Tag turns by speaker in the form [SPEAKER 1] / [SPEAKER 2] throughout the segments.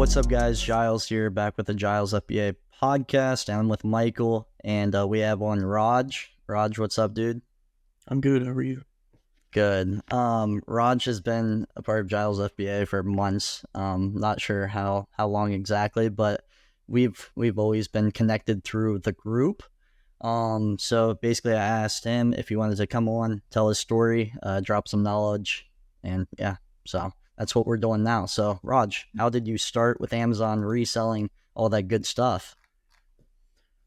[SPEAKER 1] What's up, guys? Jyles here, back with the Jyles FBA podcast. I'm with Michael, and we have on Raj. Raj, what's up, dude?
[SPEAKER 2] I'm good. How are you?
[SPEAKER 1] Good. Raj has been a part of Jyles FBA for months. Not sure how long exactly, but we've always been connected through the group. So basically, I asked him if he wanted to come on, tell his story, drop some knowledge, and yeah, so that's what we're doing now. So, Raj, how did you start with Amazon reselling, all that good stuff?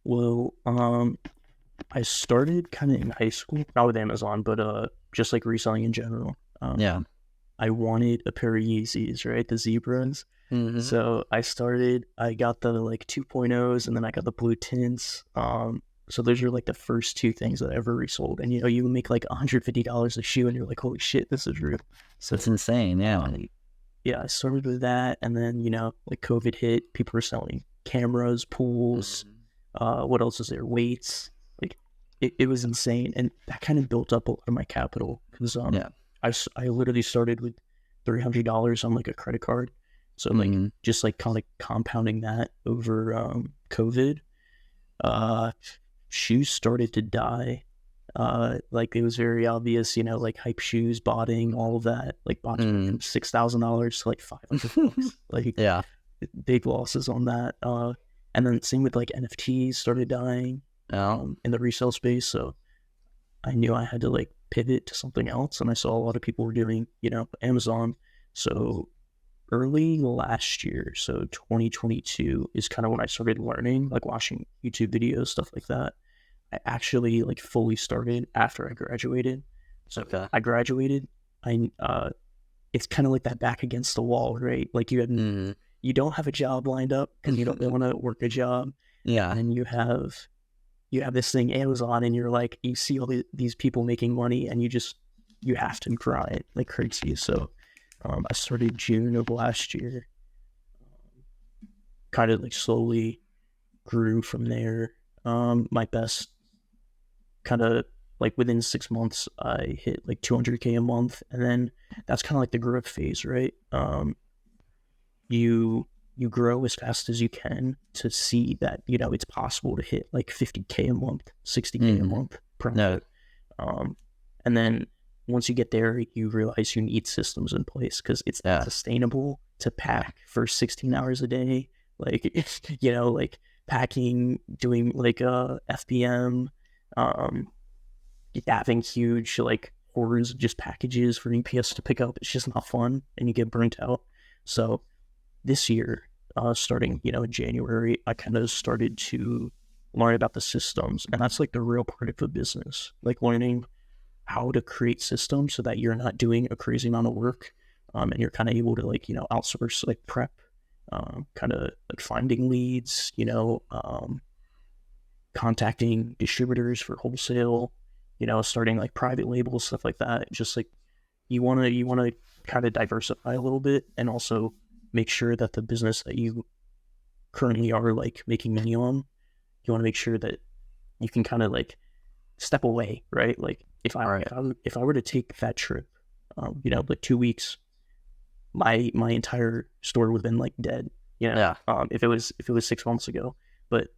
[SPEAKER 2] Well, I started kind of in high school, not with Amazon, but just like reselling in general.
[SPEAKER 1] Yeah.
[SPEAKER 2] I wanted a pair of Yeezys, right? The Zebras.
[SPEAKER 1] Mm-hmm.
[SPEAKER 2] So I got the like 2.0s, and then I got the blue tints. So those are like the first two things that I ever resold. And you make like $150 a shoe, and you're like, holy shit, this is real. So
[SPEAKER 1] It's insane, yeah.
[SPEAKER 2] Yeah, I started with that, and then like COVID hit, people were selling cameras, pools. What else is there? Weights. Like it was insane, and that kind of built up a lot of my capital because
[SPEAKER 1] Yeah.
[SPEAKER 2] I literally started with $300 on like a credit card, so like just like kind of compounding that over COVID. Shoes started to die. Like it was very obvious, like hype shoes, botting, all of that. Like bots went from $6,000 to like $500. Like
[SPEAKER 1] Yeah.
[SPEAKER 2] big losses on that. And then same with like NFTs started dying in the resale space. So I knew I had to like pivot to something else, and I saw a lot of people were doing, Amazon. So early last year, so 2022 is kind of when I started learning, like watching YouTube videos, stuff like that. I actually like fully started after I graduated. So
[SPEAKER 1] Okay.
[SPEAKER 2] I graduated. It's kind of like that back against the wall, right? Like you don't have a job lined up because you don't want to work a job.
[SPEAKER 1] Yeah.
[SPEAKER 2] And you have this thing Amazon, and you're like, you see all these people making money, and you have to grind like crazy. So I started June of last year. Kind of like slowly grew from there. My best kind of like within 6 months, I hit like 200K a month, and then that's kind of like the growth phase, right? You grow as fast as you can to see that it's possible to hit like 50K a month, 60K a month profit.
[SPEAKER 1] No.
[SPEAKER 2] And then once you get there, you realize you need systems in place because it's not sustainable to pack for 16 hours a day. Like like packing, doing like FBM, having huge like hordes of just packages for UPS to pick up. It's just not fun, and you get burnt out. So this year, starting in January, I kind of started to learn about the systems, and that's like the real part of the business, like learning how to create systems so that you're not doing a crazy amount of work, and you're kind of able to like outsource like prep, kind of like finding leads, contacting distributors for wholesale, starting like private labels, stuff like that. Just like you want to kind of diversify a little bit, and also make sure that the business that you currently are like making money on, you want to make sure that you can kind of like step away, right? Like if I were to take that trip, like 2 weeks, my entire store would have been like dead, if it was 6 months ago. But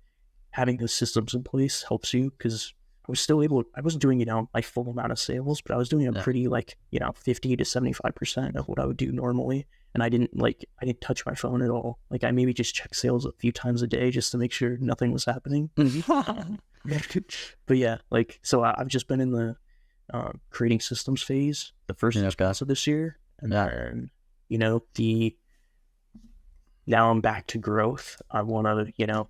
[SPEAKER 2] having those systems in place helps you, because I wasn't doing, my full amount of sales, but I was doing a pretty like, 50 to 75% of what I would do normally. And I didn't touch my phone at all. Like I maybe just checked sales a few times a day just to make sure nothing was happening. But yeah, like, so I've just been in the creating systems phase, the first 6 months of this year. And then, now I'm back to growth. I want to,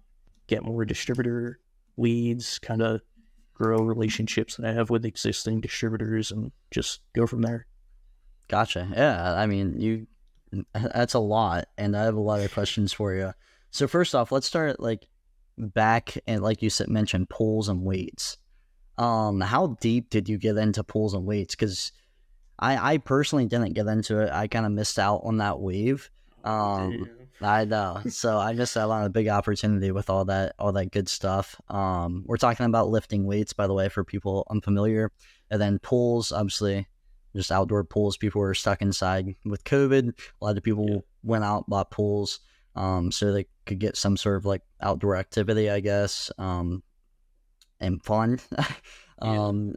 [SPEAKER 2] get more distributor leads, kind of grow relationships that I have with existing distributors, and just go from there.
[SPEAKER 1] Gotcha. Yeah, I mean, that's a lot, and I have a lot of questions for you. So first off, let's start like back, and like you said, mentioned pulls and weights. How deep did you get into pulls and weights? Because I personally didn't get into it. I kind of missed out on that wave. I know. So I missed out on a big opportunity with all that good stuff. We're talking about lifting weights, by the way, for people unfamiliar. And then pulls, obviously, just outdoor pools. People were stuck inside with COVID. A lot of people went out, bought pools. so they could get some sort of like outdoor activity, I guess, and fun,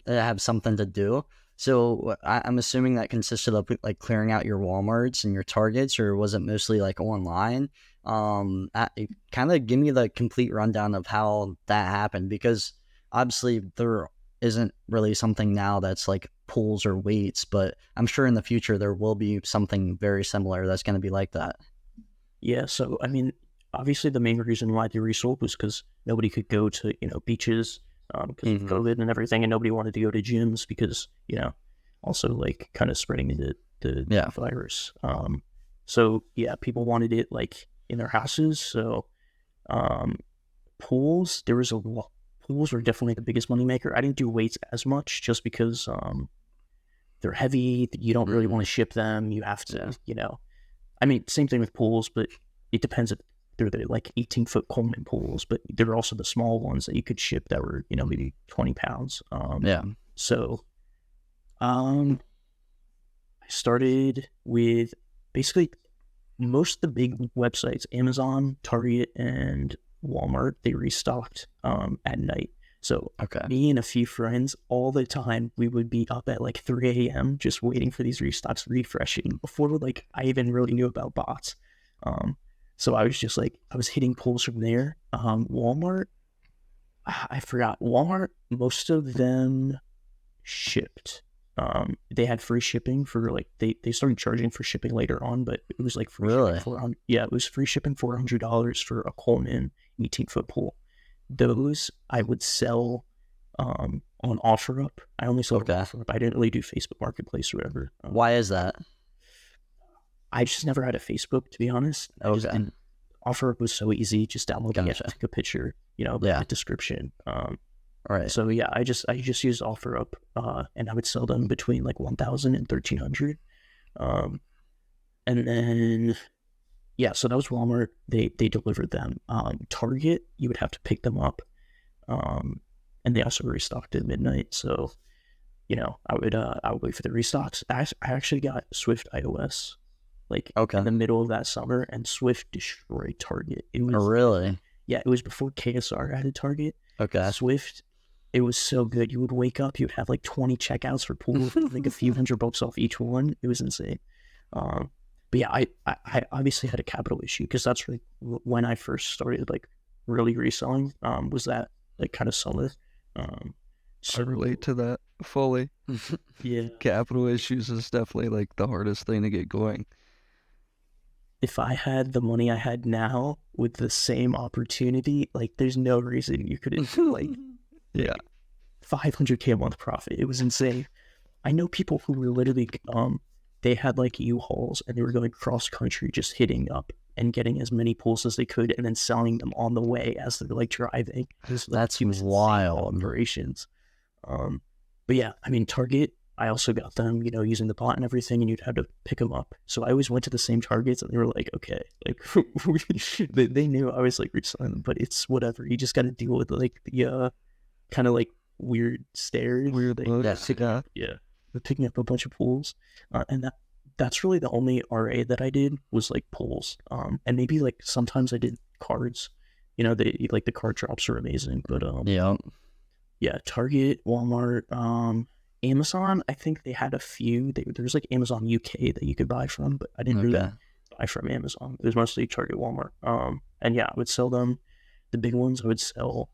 [SPEAKER 1] have something to do. So I'm assuming that consisted of like clearing out your Walmarts and your Targets, or was it mostly like online? Kind of give me the complete rundown of how that happened, because obviously there isn't really something now that's like pulls or weights, but I'm sure in the future there will be something very similar that's going to be like that.
[SPEAKER 2] Yeah, so I mean, obviously the main reason why they resold was because nobody could go to, beaches because of COVID and everything, and nobody wanted to go to gyms because, also like kind of spreading the virus. So yeah, people wanted it like in their houses. So um, pools, there was a lot. Pools were definitely the biggest moneymaker. I didn't do weights as much just because they're heavy. You don't really want to ship them. You have to, I mean, same thing with pools, but it depends if they're the like 18-foot Coleman pools, but there are also the small ones that you could ship that were, maybe 20 pounds. So I started with basically most of the big websites, Amazon, Target, and Walmart, they restocked at night. So me and a few friends, all the time, we would be up at like 3 a.m. just waiting for these restocks refreshing before like I even really knew about bots. So I was just like, I was hitting pulls from there. Walmart, I forgot. Walmart, most of them shipped. They had free shipping for like, they started charging for shipping later on, but it was like free shipping it was free shipping $400 for a Coleman 18-foot pool. Those I would sell on OfferUp. I only sold on OfferUp. I didn't really do Facebook Marketplace or whatever.
[SPEAKER 1] Why is that?
[SPEAKER 2] I just never had a Facebook, to be honest. And OfferUp was so easy. Just download it, take a picture, the description.
[SPEAKER 1] Right.
[SPEAKER 2] So yeah, I just used OfferUp, and I would sell them between like 1,000 and 1,300. And then so that was Walmart. They delivered them. Target, you would have to pick them up. And they also restocked at midnight. So, I would wait for the restocks. I actually got Swift iOS in the middle of that summer, and Swift destroyed Target. It was
[SPEAKER 1] really?
[SPEAKER 2] Yeah, it was before KSR added Target. Swift, it was so good. You would wake up, you'd have like 20 checkouts for pools, like a few $100 off each one. It was insane. But yeah, I obviously had a capital issue because that's really when I first started like really reselling. Was that like kind of summer?
[SPEAKER 3] I relate to that fully.
[SPEAKER 2] Yeah,
[SPEAKER 3] capital issues is definitely like the hardest thing to get going.
[SPEAKER 2] If I had the money I had now with the same opportunity, like there's no reason you couldn't like 500K a month profit. It was insane. I know people who were literally they had like U-Hauls and they were going cross country just hitting up and getting as many pulls as they could and then selling them on the way as they're like driving.
[SPEAKER 1] That's wild.
[SPEAKER 2] Operations. But yeah, I mean, Target, I also got them, using the bot and everything, and you'd have to pick them up. So I always went to the same Targets and they were like, okay, like they knew I was like reselling them, but it's whatever. You just got to deal with like the kind of like weird stares.
[SPEAKER 3] Weird looks.
[SPEAKER 2] Yeah. Picking up a bunch of pulls, and that's really the only RA that I did was like pulls, and maybe like sometimes I did cards. They like the card drops are amazing, but Target, Walmart, Amazon. I think they had a few. There's like Amazon UK that you could buy from, but I didn't really buy from Amazon. It was mostly Target, Walmart. And yeah, I would sell them. The big ones I would sell,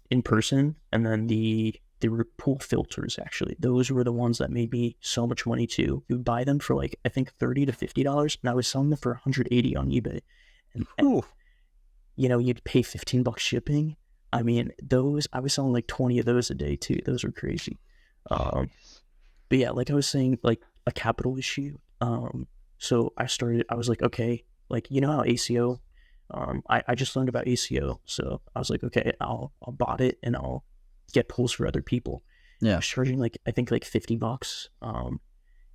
[SPEAKER 2] in person, and then they were pool filters, actually. Those were the ones that made me so much money too. You would buy them for like, I think $30 to $50, and I was selling them for $180 on eBay. And you'd pay $15 shipping. I mean, I was selling like 20 of those a day too. Those were crazy. But yeah, like I was saying, like a capital issue. So I was like, okay, like, how ACO, I just learned about ACO. So I was like, okay, I'll bot it and I'll get pulls for other people. I was charging like, I think like $50.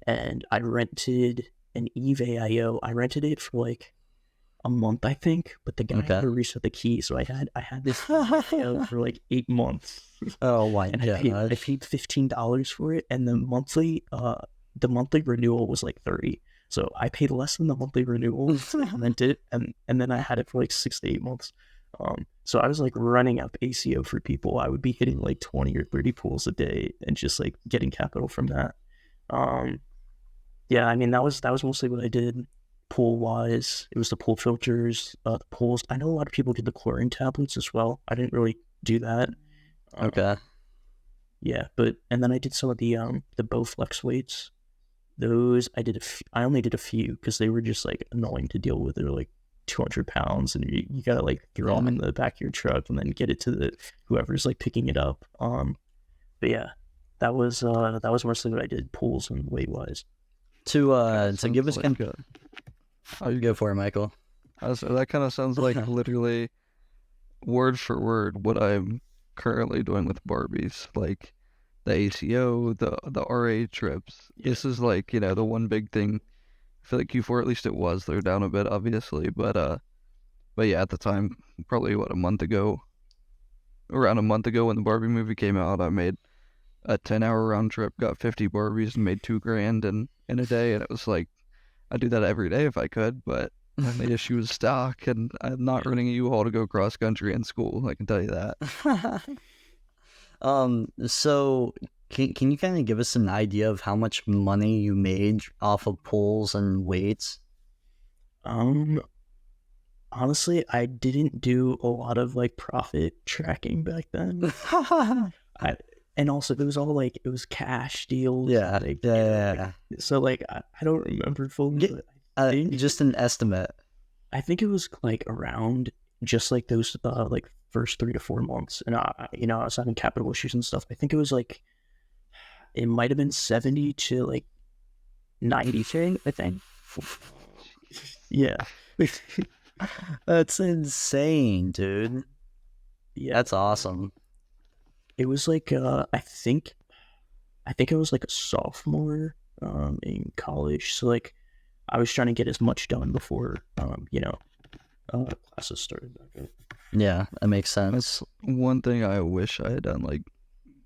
[SPEAKER 2] And I rented an eBay IO. I rented it for like a month, I think, but the guy had to reset the key. So I had this IO for like 8 months.
[SPEAKER 1] Oh, why?
[SPEAKER 2] And I paid $15 for it. And the monthly renewal was like $30. So I paid less than the monthly renewal and then and then I had it for like 6 to 8 months. So I was like running up ACO for people. I would be hitting like 20 or 30 pools a day and just like getting capital from that. Yeah, I mean, that was mostly what I did pool wise. It was the pool filters, the pools. I know a lot of people did the chlorine tablets as well. I didn't really do that.
[SPEAKER 1] Okay.
[SPEAKER 2] Yeah, and then I did some of the Bowflex weights. Those I did. I only did a few because they were just like annoying to deal with. They were like 200 pounds, and you gotta like throw them in the back of your truck and then get it to the whoever's like picking it up. But yeah, that was mostly what I did, pools and weight wise.
[SPEAKER 1] To give us
[SPEAKER 3] like,
[SPEAKER 1] oh, you go for it, Michael.
[SPEAKER 3] that kind of sounds like literally word for word what I'm currently doing with Barbies, like the ACO, the RA trips. This is like, the one big thing. I feel like Q4, at least it was. They're down a bit, obviously, but yeah, at the time, probably around a month ago when the Barbie movie came out, I made a 10-hour round trip, got 50 Barbies, and made $2,000 in a day, and it was like, I'd do that every day if I could, but the issue is stock, and I'm not running a U-Haul to go cross country in school. I can tell you that.
[SPEAKER 1] So can you kind of give us an idea of how much money you made off of pulls and weights?
[SPEAKER 2] Honestly, I didn't do a lot of like profit tracking back then. And also it was all like, it was cash deals.
[SPEAKER 1] Yeah,
[SPEAKER 2] like,
[SPEAKER 1] yeah.
[SPEAKER 2] So like I don't remember fully.
[SPEAKER 1] Just an estimate.
[SPEAKER 2] I think it was like around just like those like first 3 to 4 months, and I was having capital issues and stuff. I think it was like, it might have been 70 to like 90K, I think. Yeah.
[SPEAKER 1] That's insane, dude.
[SPEAKER 2] Yeah,
[SPEAKER 1] That's awesome.
[SPEAKER 2] it was like I think I was like a sophomore in college, so like I was trying to get as much done before classes started back up.
[SPEAKER 1] Yeah, that makes sense.
[SPEAKER 3] That's one thing I wish I had done, like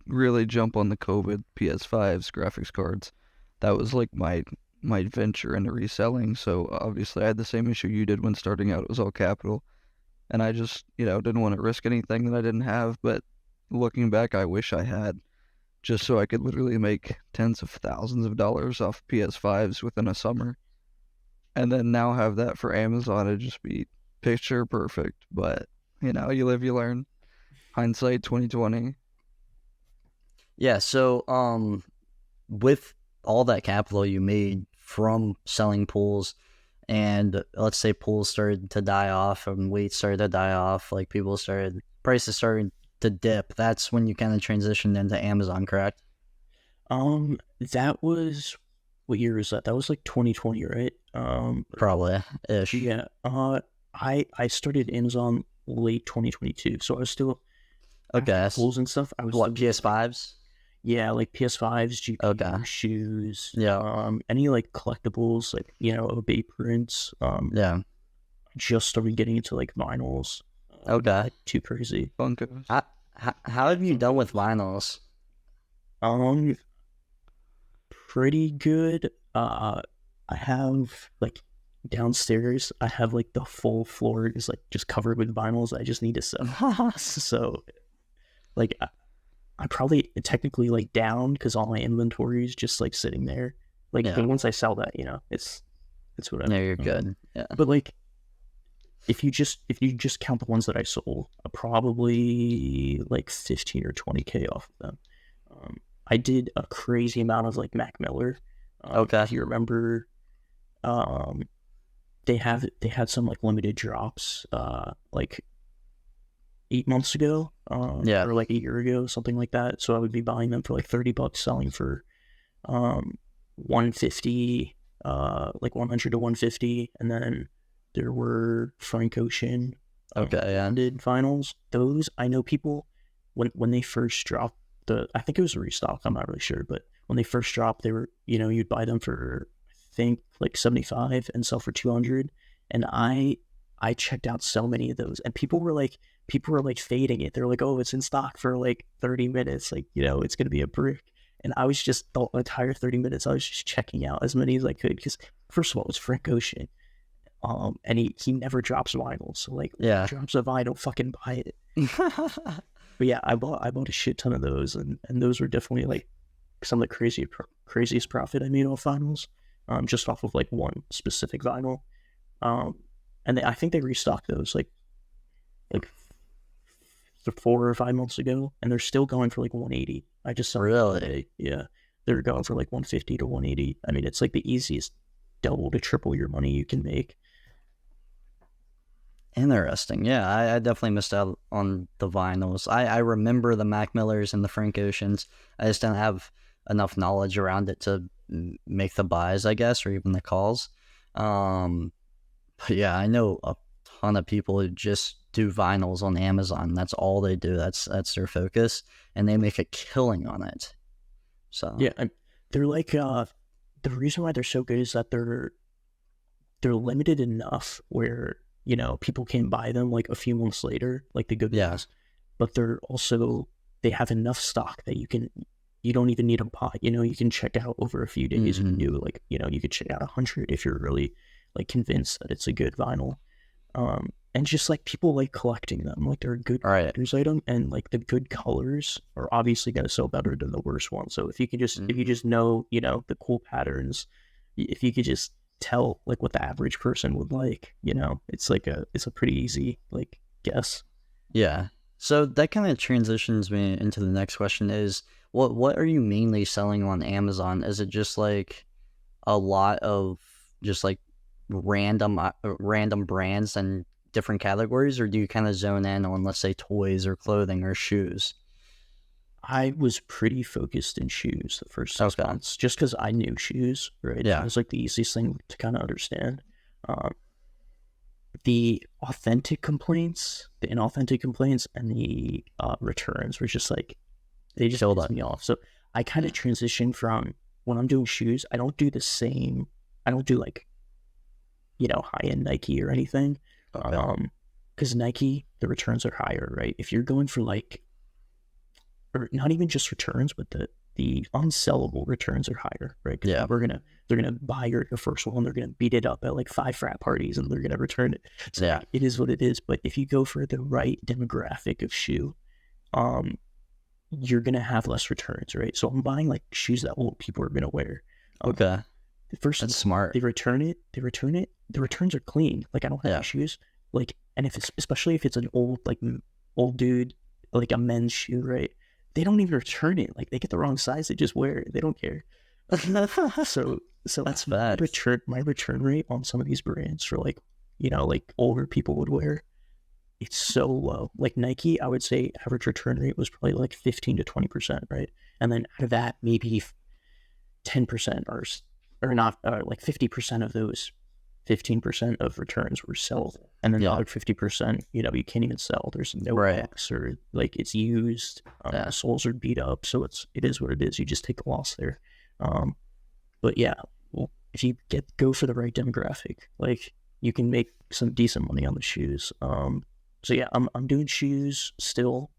[SPEAKER 3] really jump on the COVID PS5s, graphics cards. That was like my venture into reselling. So obviously I had the same issue you did when starting out. It was all capital. And I just, didn't want to risk anything that I didn't have. But looking back, I wish I had, just so I could literally make tens of thousands of dollars off PS5s within a summer. And then now have that for Amazon. It'd just be picture perfect. But, you live, you learn. Hindsight 2020.
[SPEAKER 1] Yeah, so with all that capital you made from selling pools, and let's say pools started to die off and weights started to die off, like prices started to dip, that's when you kind of transitioned into Amazon, correct?
[SPEAKER 2] That was, what year was that? That was like 2020, right?
[SPEAKER 1] Probably ish.
[SPEAKER 2] Yeah. I started Amazon late 2022, so I was still
[SPEAKER 1] okay.
[SPEAKER 2] Pools and stuff. I was
[SPEAKER 1] what,
[SPEAKER 2] still,
[SPEAKER 1] PS5s?
[SPEAKER 2] Yeah, like PS5s, GPU,
[SPEAKER 1] Okay.
[SPEAKER 2] shoes.
[SPEAKER 1] Yeah.
[SPEAKER 2] Any like collectibles, like Obey prints.
[SPEAKER 1] Yeah.
[SPEAKER 2] Just started getting into like vinyls.
[SPEAKER 1] Okay.
[SPEAKER 2] Like, too crazy.
[SPEAKER 3] Funkos.
[SPEAKER 1] How have you done with vinyls?
[SPEAKER 2] Pretty good. I have like downstairs. I have like the full floor is like just covered with vinyls. I just need to sell. So, like, I probably technically like down because all my inventory is just like sitting there. Like,
[SPEAKER 1] Yeah.
[SPEAKER 2] but once I sell that, it's whatever.
[SPEAKER 1] No, you're good. Yeah.
[SPEAKER 2] But like, if you just count the ones that I sold, probably like 15 or 20K off of them. I did a crazy amount of like Mac Miller.
[SPEAKER 1] Okay.
[SPEAKER 2] If you remember, they had some like limited drops, like 8 months ago,
[SPEAKER 1] Yeah.
[SPEAKER 2] or like a year ago, something like that. So I would be buying them for like $30, selling for 150, like 100 to 150, and then there were Frank Ocean,
[SPEAKER 1] Okay, yeah.
[SPEAKER 2] branded vinyls. Those, I know people when they first dropped I think it was a restock, I'm not really sure, but when they first dropped, they were, you'd buy them for, I think, like 75 and sell for 200. And I checked out so many of those, and people were like fading it. They're like, oh, it's in stock for like 30 minutes, like, it's gonna be a brick. And I was just, the entire 30 minutes, I was just checking out as many as I could, because first of all, it's Frank Ocean. And he never drops vinyl. So like,
[SPEAKER 1] Yeah.
[SPEAKER 2] when he drops a vinyl, fucking buy it. But yeah, I bought a shit ton of those, and those were definitely like some of the craziest profit I made off vinyls, just off of like one specific vinyl. And I think they restocked those like 4 or 5 months ago, and they're still going for like 180. I just saw
[SPEAKER 1] Really?
[SPEAKER 2] today. Yeah, they're going for like 150 to 180. I mean, it's like the easiest double to triple your money you can make.
[SPEAKER 1] Interesting. Yeah, I definitely missed out on the vinyls. I remember the Mac Millers and the Frank Oceans. I just didn't have enough knowledge around it to make the buys, I guess, or even the calls. But yeah, I know a ton of people who just do vinyls on Amazon. That's all they do. That's their focus, and they make a killing on it. So
[SPEAKER 2] Yeah, they're like the reason why they're so good is that they're limited enough where, you know, people can buy them like a few months later, like the good ones. But they have enough stock that you don't even need to buy. You know, you can check out over a few days. You can do like, you know, you could check out 100 if you're really like convinced that it's a good vinyl. And just like people like collecting them, like they're a good collector's item, and like the good colors are obviously going to sell better than the worst ones. So if you just know, you know, the cool patterns, if you could just tell like what the average person would like, you know, it's a pretty easy like guess.
[SPEAKER 1] Yeah. So that kind of transitions me into the next question is what are you mainly selling on Amazon? Is it just like a lot of just like random brands and different categories, or do you kind of zone in on, let's say, toys or clothing or shoes?
[SPEAKER 2] I was pretty focused in shoes the first 6 months, just because I knew shoes, right?
[SPEAKER 1] Yeah.
[SPEAKER 2] It was like the easiest thing to kind of understand. The inauthentic complaints, and the returns were just like, they just pissed me off. So I kind of transitioned from, when I'm doing shoes, I don't do like, you know, high-end Nike or anything. Because Nike, the returns are higher, right? If you're going for like, or not even just returns, but the unsellable returns are higher, right? Yeah, they're gonna buy your first one, they're gonna beat it up at like 5 frat parties, and they're gonna return it. So yeah, it is what it is. But if you go for the right demographic of shoe, you're gonna have less returns, right? So I'm buying like shoes that old people are gonna wear.
[SPEAKER 1] That's smart.
[SPEAKER 2] They return it. The returns are clean. Like, I don't have shoes. Like, and especially if it's an old dude, like a men's shoe, right? They don't even return it. Like, they get the wrong size, they just wear it. They don't care. So
[SPEAKER 1] that's bad.
[SPEAKER 2] My return rate on some of these brands for like, you know, like older people would wear, it's so low. Like Nike, I would say average return rate was probably like 15 to 20%, right? And then out of that, maybe 10% or not, like 50% of those 15% of returns were sellable. And then the other 50%, you know, you can't even sell. There's no box, or like it's used. The soles are beat up. So it is what it is. You just take a loss there. But yeah, well, if you go for the right demographic, like you can make some decent money on the shoes. So yeah, I'm doing shoes still,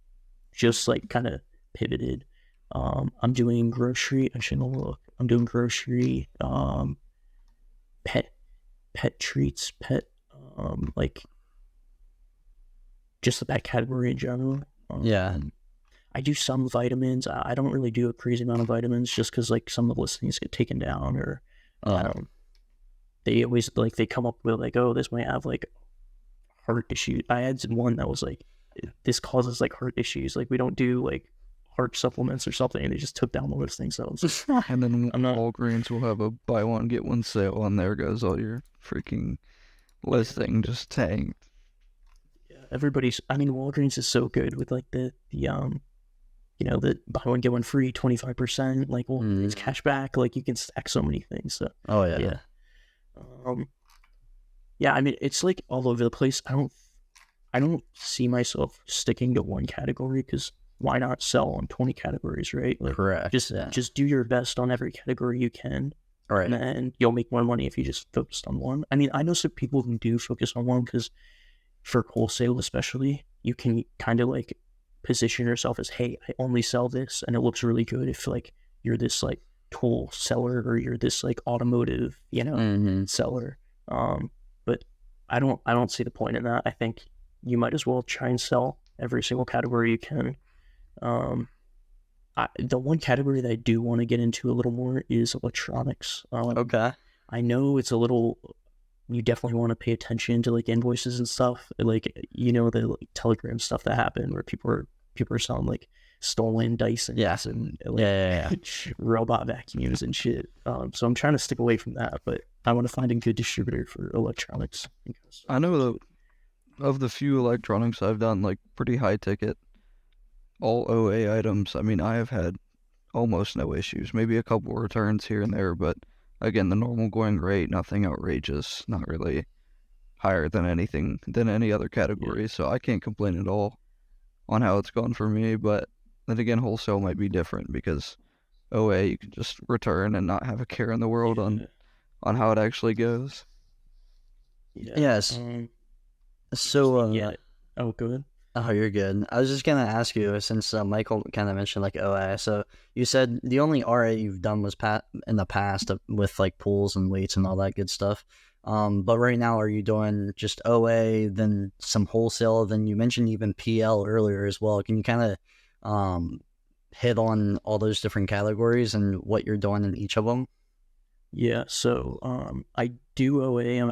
[SPEAKER 2] just like kind of pivoted. I'm doing grocery. I shouldn't look. I'm doing grocery, pet treats, like just the pet category in general. I do some vitamins. I don't really do a crazy amount of vitamins, just because like some of the listings get taken down, or they always like, they come up with like, oh, this might have like heart issues. I had one that was like, this causes like heart issues. Like, we don't do like heart supplements or something, and they just took down the listing. So
[SPEAKER 3] and then Walgreens will have a buy one get one sale, and there goes all your freaking listing just tanked.
[SPEAKER 2] Yeah, Walgreens is so good with like the you know, the buy one get one free 25%. Like, well, it's cash back. Like, you can stack so many things. So yeah, I mean, it's like all over the place. I don't see myself sticking to one category, because why not sell on 20 categories, right? Like,
[SPEAKER 1] correct.
[SPEAKER 2] Just do your best on every category you can.
[SPEAKER 1] Right.
[SPEAKER 2] And then you'll make more money if you just focused on one. I mean, I know some people who do focus on one, because for wholesale especially, you can kind of like position yourself as, hey, I only sell this, and it looks really good if like you're this like tool seller or you're this like automotive, seller. But I don't see the point in that. I think you might as well try and sell every single category you can. The one category that I do want to get into a little more is electronics.
[SPEAKER 1] Okay.
[SPEAKER 2] I know it's a little, you definitely want to pay attention to like invoices and stuff, like the like Telegram stuff that happened where people are selling like stolen Dysons and like
[SPEAKER 1] Yeah.
[SPEAKER 2] robot vacuums and shit. So I'm trying to stick away from that, but I want to find a good distributor for electronics.
[SPEAKER 3] I know of the few electronics I've done, like pretty high ticket, all OA items. I mean, I have had almost no issues. Maybe a couple returns here and there, but again, the normal going rate, nothing outrageous, not really higher than any other category. So I can't complain at all on how it's gone for me. But then again, wholesale might be different because OA you can just return and not have a care in the world on how it actually goes.
[SPEAKER 1] Yes. So
[SPEAKER 2] Oh, go ahead.
[SPEAKER 1] Oh, you're good. I was just gonna ask you since Michael kind of mentioned like OA. So you said the only RA you've done was in the past with like pools and weights and all that good stuff. But right now, are you doing just OA, then some wholesale? Then you mentioned even PL earlier as well. Can you kind of hit on all those different categories and what you're doing in each of them?
[SPEAKER 2] Yeah. So I do OA.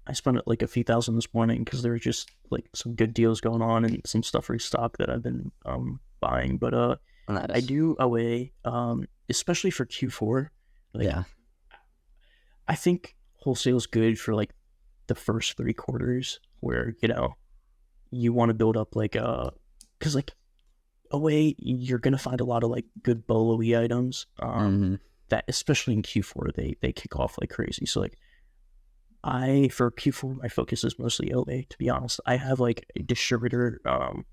[SPEAKER 2] I spent like a few thousand this morning because there were just like some good deals going on and some stuff restocked that I've been buying. But
[SPEAKER 1] Nice.
[SPEAKER 2] I do OA, especially for Q4.
[SPEAKER 1] Yeah.
[SPEAKER 2] I think wholesale is good for like the first 3 quarters where you want to build up like because like OA you're gonna find a lot of like good BOLO-y items that especially in Q4 they kick off like crazy. So like for Q4 my focus is mostly OA, to be honest. I have like a distributor, I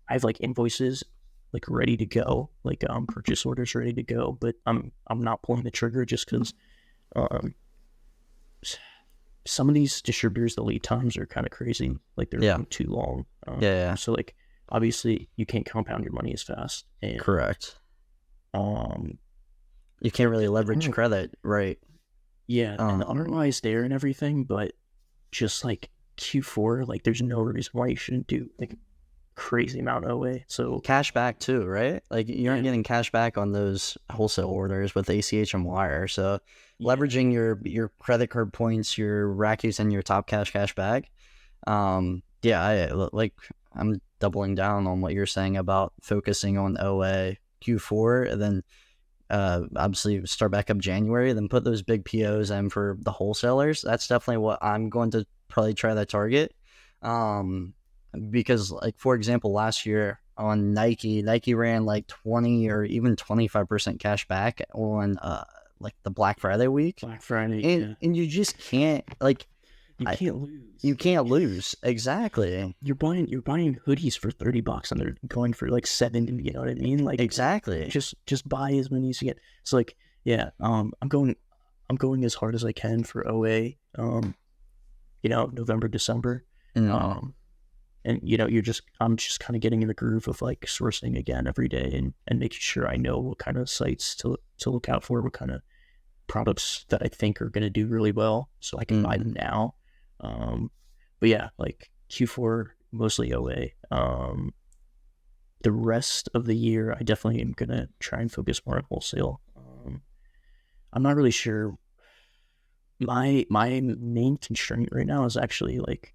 [SPEAKER 2] have like invoices like ready to go, like purchase orders ready to go, but I'm not pulling the trigger just because some of these distributors, the lead times are kind of crazy, like they're too long. So like obviously you can't compound your money as fast, and
[SPEAKER 1] Correct. You can't really leverage credit, right?
[SPEAKER 2] Yeah, and the ROI is there and everything, but just like Q4, like there's no reason why you shouldn't do like a crazy amount of OA. So
[SPEAKER 1] cash back too, right? Like you aren't getting cash back on those wholesale orders with ACH and wire. So leveraging your credit card points, your Rackies, and your top cash back. I'm doubling down on what you're saying about focusing on OA Q4, and then obviously start back up January, then put those big POs in for the wholesalers. That's definitely what I'm going to probably try to target. Because like, for example, last year on Nike ran like 20 or even 25% cash back on like the Black Friday week. And you just can't like, you can't lose. Exactly.
[SPEAKER 2] You're buying hoodies for $30 and they're going for like $7. You know what I mean? Like
[SPEAKER 1] exactly.
[SPEAKER 2] Just buy as many as you get. So like, I'm going as hard as I can for OA. November, December. And I'm just kind of getting in the groove of like sourcing again every day and making sure I know what kind of sites to look out for, what kind of products that I think are going to do really well, so I can buy them now. But yeah, like Q4 mostly OA. The rest of the year, I definitely am gonna try and focus more on wholesale. I'm not really sure. My main constraint right now is actually like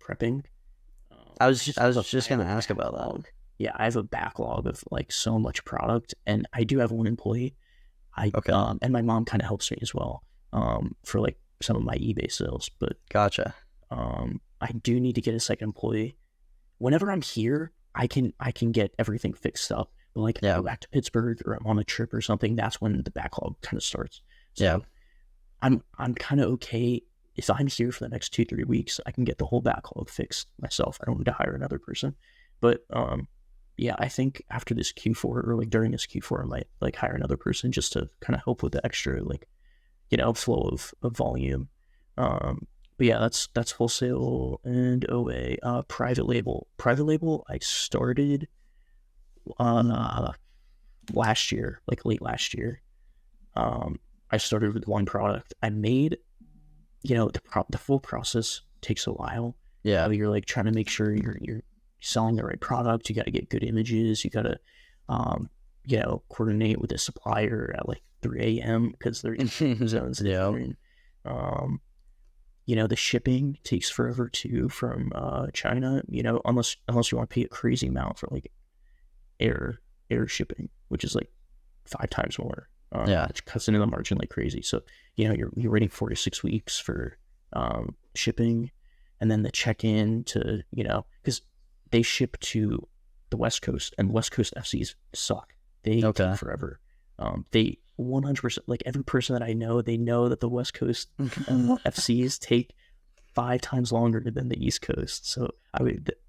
[SPEAKER 2] prepping.
[SPEAKER 1] I was just gonna ask about that.
[SPEAKER 2] Yeah, I have a backlog of like so much product, and I do have one employee. And my mom kind of helps me as well. For like some of my eBay sales, but
[SPEAKER 1] gotcha.
[SPEAKER 2] I do need to get a second employee. Whenever I'm here, I can get everything fixed up. But like if I go back to Pittsburgh or I'm on a trip or something, that's when the backlog kind of starts. So I'm kind of okay if I'm here for the next 2-3 weeks. I can get the whole backlog fixed myself. I don't need to hire another person. But I think after this Q4 or like during this Q4, I might like hire another person just to kind of help with the extra like flow of volume. But yeah, that's wholesale and OA. Private label. I started on last year, like late last year, I started with one product. I made, the full process takes a while.
[SPEAKER 1] Yeah.
[SPEAKER 2] You're like trying to make sure you're selling the right product. You got to get good images. You got to, coordinate with a supplier at like 3 a.m. because they're in time zones.
[SPEAKER 1] Yeah.
[SPEAKER 2] The shipping takes forever too from China. Unless you want to pay a crazy amount for like air shipping, which is like 5 times more.
[SPEAKER 1] Yeah.
[SPEAKER 2] Which cuts into the margin like crazy. So you're waiting 4 to 6 weeks for shipping, and then the check-in to because they ship to the West Coast, and West Coast FCs suck. They take forever. They 100%, like every person that I know, they know that the West Coast FCs take 5 times longer than the East Coast. So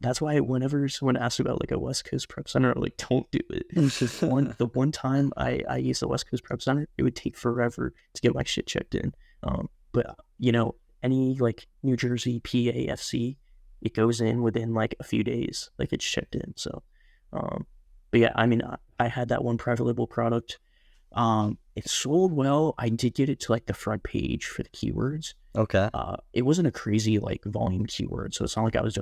[SPEAKER 2] that's why whenever someone asks about like a West Coast prep center, I'm like, don't do it. The one time I used the West Coast prep center, it would take forever to get my shit checked in. But any like New Jersey PA FC, it goes in within like a few days, like it's checked in. So, but yeah, I mean, I had that one private label product. It sold well. I did get it to like the front page for the keywords.
[SPEAKER 1] Okay.
[SPEAKER 2] It wasn't a crazy like volume keyword, so it's not like I was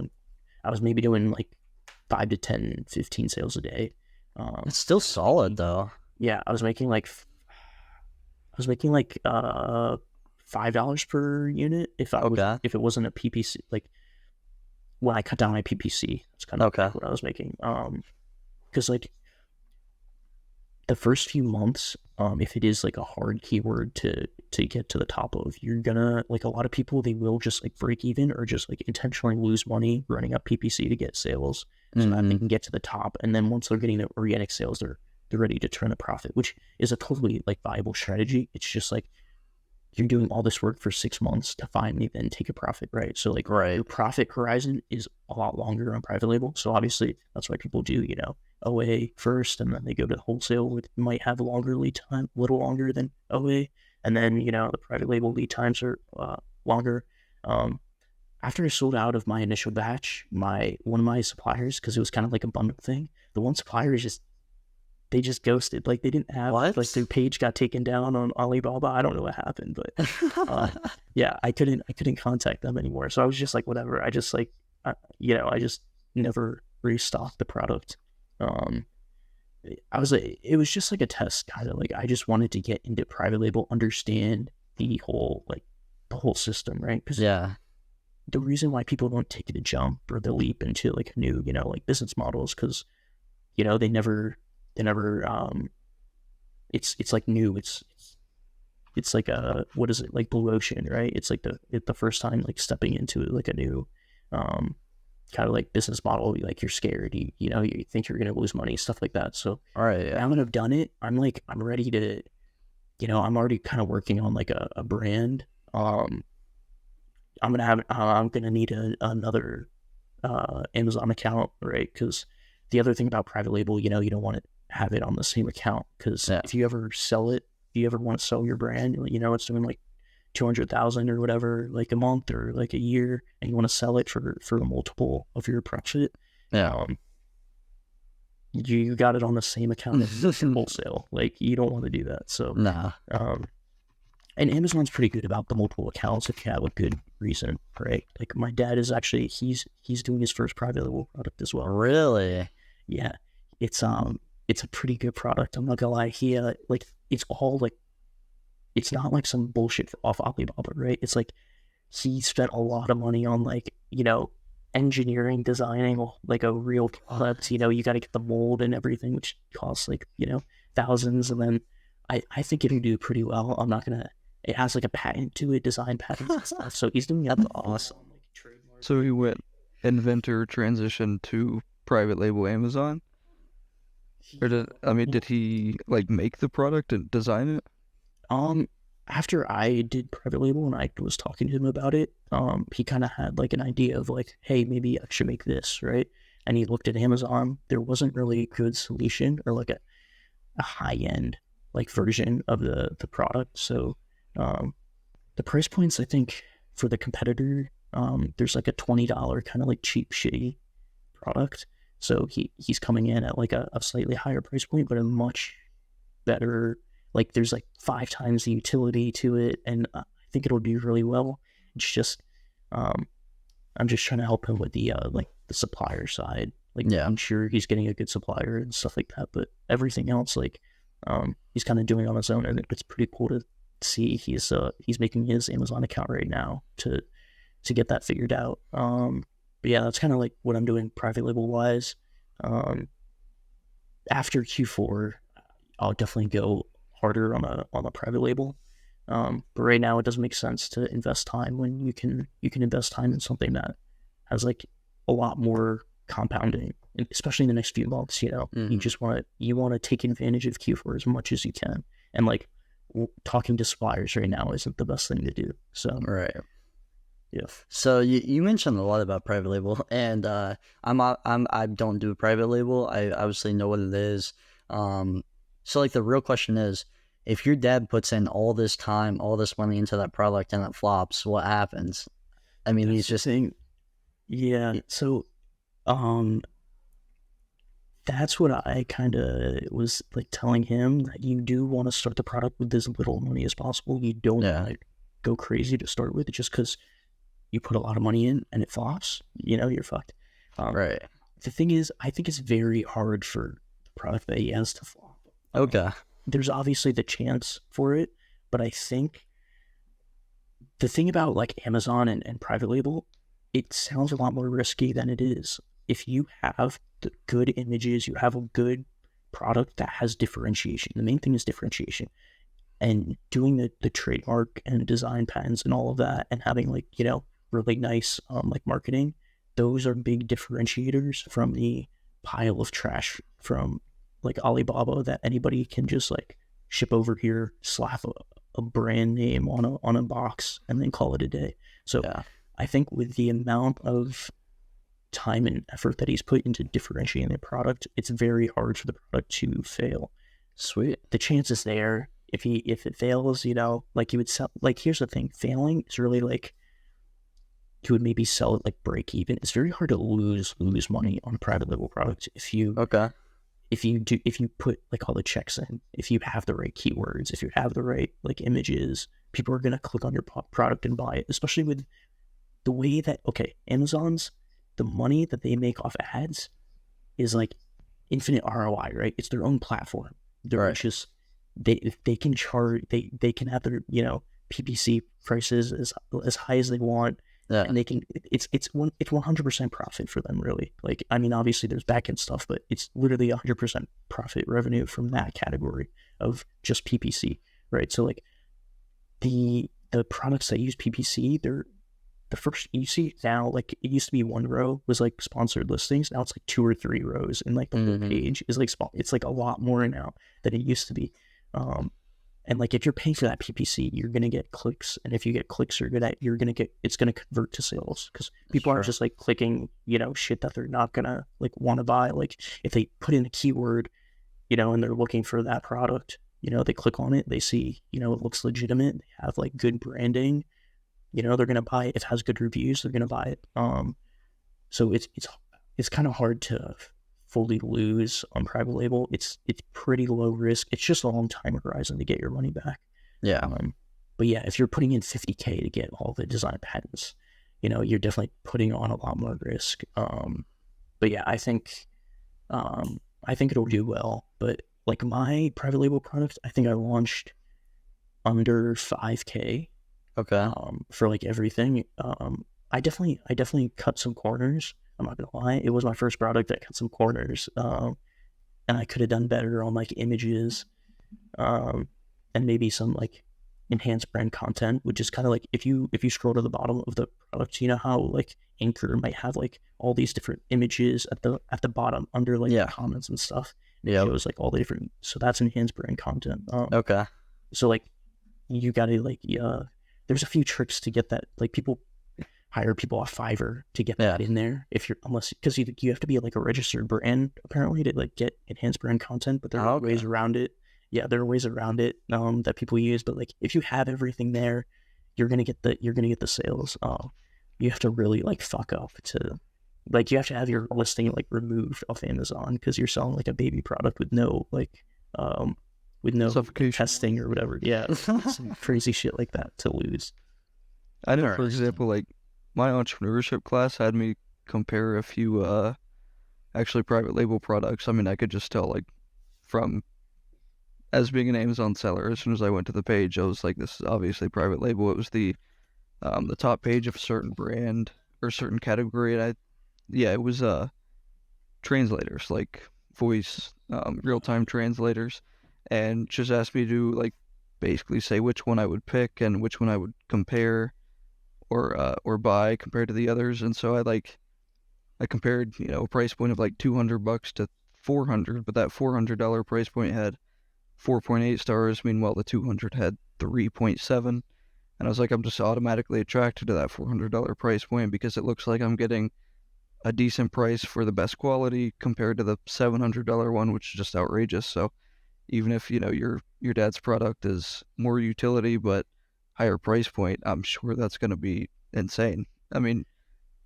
[SPEAKER 2] maybe doing like 5 to 10, 15 sales a day.
[SPEAKER 1] It's still solid though.
[SPEAKER 2] Yeah, I was making like $5 per unit if it wasn't a PPC. Like when I cut down my PPC, that's kind of what I was making. Because like the first few months, if it is like a hard keyword to get to the top of, you're gonna, like, a lot of people, they will just like break even or just like intentionally lose money running up PPC to get sales so that they can get to the top. And then once they're getting the organic sales, they're ready to turn a profit, which is a totally like viable strategy. It's just like you're doing all this work for 6 months to finally then take a profit, right? So like your profit horizon is a lot longer on private label. So obviously that's why people do, OA first, and then they go to wholesale, which might have a longer lead time, a little longer than OA. And then, the private label lead times are longer. After I sold out of my initial batch, one of my suppliers, because it was kind of like a bundle thing, the one supplier they just ghosted. Like they didn't have, like their page got taken down on Alibaba. I don't know what happened, but yeah, I couldn't contact them anymore. So I was just like, whatever. I just like, I just never restocked the product. It was just like a test, kind of like I just wanted to get into private label, understand the whole system, right? Because the reason why people don't take the jump or the leap into like new, like business models, because they never it's like new. It's like what is it, like blue ocean, right? It's like the first time like stepping into like a new kind of like business model. Like you're scared, you think you're gonna lose money, stuff like that. So
[SPEAKER 1] all right,
[SPEAKER 2] now that I've done it, I'm ready to, I'm already kind of working on like a brand. I'm gonna need another Amazon account, right? Because the other thing about private label, you don't want to have it on the same account, because if you ever sell it, if you ever want to sell your brand, it's doing like 200,000 or whatever, like a month or like a year, and you want to sell it for a multiple of your profit. You got it on the same account as wholesale. Like you don't want to do that. So and Amazon's pretty good about the multiple accounts if you have a good reason, right? Like my dad is actually he's doing his first private label product as well.
[SPEAKER 1] Really?
[SPEAKER 2] Yeah, it's a pretty good product. I'm not gonna lie. He like it's all like, it's not like some bullshit off Alibaba, right? It's like he spent a lot of money on like engineering, designing like a real product. You got to get the mold and everything, which costs like thousands. And then I think it'll do pretty well. I'm not gonna. It has like a patent to it, design patents and stuff. So he's doing that awesome. Like trademark.
[SPEAKER 3] So he went inventor transition to private label Amazon? Or did he like make the product and design it?
[SPEAKER 2] After I did private label and I was talking to him about it, he kind of had like an idea of like, hey, maybe I should make this, right? And he looked at Amazon. There wasn't really a good solution or like a high end like version of the product. So the price points, I think, for the competitor, there's like a $20 kind of like cheap shitty product. So he's coming in at like a slightly higher price point, but a much better. Like there's like 5 times the utility to it, and I think it'll do really well. It's just I'm just trying to help him with the like the supplier side. Like
[SPEAKER 1] Yeah.
[SPEAKER 2] I'm sure he's getting a good supplier and stuff like that, but everything else like he's kind of doing on his own, and it's pretty cool to see he's making his Amazon account right now to get that figured out. But yeah, that's kind of like what I'm doing private label wise. After Q4, I'll definitely go harder on a private label. But right now, it doesn't make sense to invest time when you can invest time in something that has like a lot more compounding, especially in the next few months. You know, you just want to take advantage of Q4 as much as you can, and like talking to suppliers right now isn't the best thing to do. So
[SPEAKER 1] Right.
[SPEAKER 2] yeah.
[SPEAKER 1] So you mentioned a lot about private label, and I don't do a private label. I obviously know what it is. So like the real question is, if your dad puts in all this time, all this money into that product, and it flops, what happens? I mean, he's just
[SPEAKER 2] saying, yeah. So, that's what I kind of was like telling him, that you do want to start the product with as little money as possible. You don't like go crazy to start with, just because you put a lot of money in and it flops, you know, you're fucked.
[SPEAKER 1] Right.
[SPEAKER 2] The thing is, I think it's very hard for the product that he has to flop.
[SPEAKER 1] Okay.
[SPEAKER 2] There's obviously the chance for it, but I think the thing about like Amazon and private label, it sounds a lot more risky than it is. If you have the good images, you have a good product that has differentiation. The main thing is differentiation. And doing the trademark and design patents and all of that, and having like, you know, really nice like marketing, those are big differentiators from the pile of trash from like Alibaba that anybody can just like ship over here, slap a brand name on a box, and then call it a day. So I think with the amount of time and effort that he's put into differentiating the product, it's very hard for the product to fail.
[SPEAKER 1] Sweet.
[SPEAKER 2] The chance is there. If it fails, you know, like you would sell, like here's the thing, failing is really like you would maybe sell it like break even. It's very hard to lose money on a private label product if you put like all the checks in, if you have the right keywords, if you have the right like images, people are gonna click on your product and buy it. Especially with the way that Amazon's, the money that they make off ads is like infinite ROI, right? It's their own platform. They're just they can charge, they can have their, you know, PPC prices as high as they want.
[SPEAKER 1] Yeah.
[SPEAKER 2] And they can, it's 100% profit for them, really. Like, I mean, obviously there's back end stuff, but it's literally 100% profit revenue from that category of just PPC, right? So like the products that use PPC, they're the first, you see now, like it used to be 1 row was like sponsored listings. Now it's like 2 or 3 rows, and like the whole page is like it's like a lot more now than it used to be. And like if you're paying for that PPC, you're gonna get clicks, and if you get clicks, it's gonna convert to sales, because people aren't just like clicking, you know, shit that they're not gonna like want to buy. Like if they put in a keyword, you know, and they're looking for that product, you know, they click on it, they see, you know, it looks legitimate, they have like good branding, you know, they're gonna buy it. If it has good reviews, they're gonna buy it. So it's kind of hard to fully lose on private label. It's pretty low risk. It's just a long time horizon to get your money back.
[SPEAKER 1] Yeah.
[SPEAKER 2] But yeah, if you're putting in $50K to get all the design patents, you know, you're definitely putting on a lot more risk. But yeah, I think it'll do well. But like my private label product, I think I launched under 5K.
[SPEAKER 1] Okay.
[SPEAKER 2] For like everything. I definitely cut some corners. I'm not gonna lie. It was my first product that cut some corners. And I could have done better on like images, and maybe some like enhanced brand content, which is kind of like if you scroll to the bottom of the product, you know how like Anchor might have like all these different images at the bottom under like the comments and stuff. It shows like all the different. So that's enhanced brand content.
[SPEAKER 1] Okay.
[SPEAKER 2] So like you gotta like there's a few tricks to get that. Like people hire people off Fiverr to get that in there. Because you have to be like a registered brand apparently to like get enhanced brand content, but there are ways around it. Yeah, there are ways around it that people use. But like if you have everything there, you're gonna get the sales. You have to really like fuck up to, like, you have to have your listing like removed off Amazon because you're selling like a baby product with no like with no
[SPEAKER 3] Suffocation.
[SPEAKER 2] testing or whatever. Yeah, some crazy shit like that to lose.
[SPEAKER 3] I know, for
[SPEAKER 1] Interesting.
[SPEAKER 3] example, like my entrepreneurship class had me compare a few actually private label products. I mean, I could just tell like from as being an Amazon seller, as soon as I went to the page, I was like, this is obviously private label. It was the top page of a certain brand or certain category, and it was translators, like voice real-time translators, and just asked me to like basically say which one I would pick and which one I would compare or buy compared to the others. And so I compared, a price point of like $200 to 400, but that $400 price point had 4.8 stars. Meanwhile, the 200 had 3.7. And I was like, I'm just automatically attracted to that $400 price point because it looks like I'm getting a decent price for the best quality compared to the $700 one, which is just outrageous. So even if, your dad's product is more utility but higher price point, I'm sure that's going to be insane. I mean,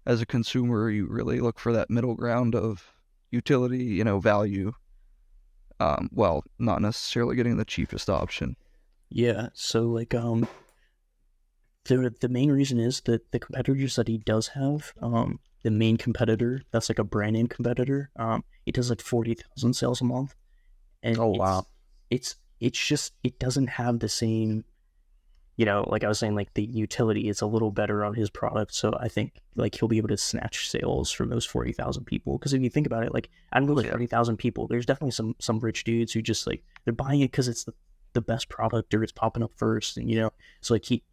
[SPEAKER 3] as a consumer, you really look for that middle ground of utility, value, while not necessarily getting the cheapest option.
[SPEAKER 2] Yeah, so like the main reason is that the competitors that he does have, the main competitor that's like a brand name competitor, he does like 40,000 sales a month, and
[SPEAKER 1] Oh, wow.
[SPEAKER 2] it's just it doesn't have the same, like I was saying, like the utility is a little better on his product. So I think like he'll be able to snatch sales from those 40,000 people. Because if you think about it, like I don't know, like 40,000 people, there's definitely some rich dudes who just like they're buying it because it's the best product or it's popping up first, and so like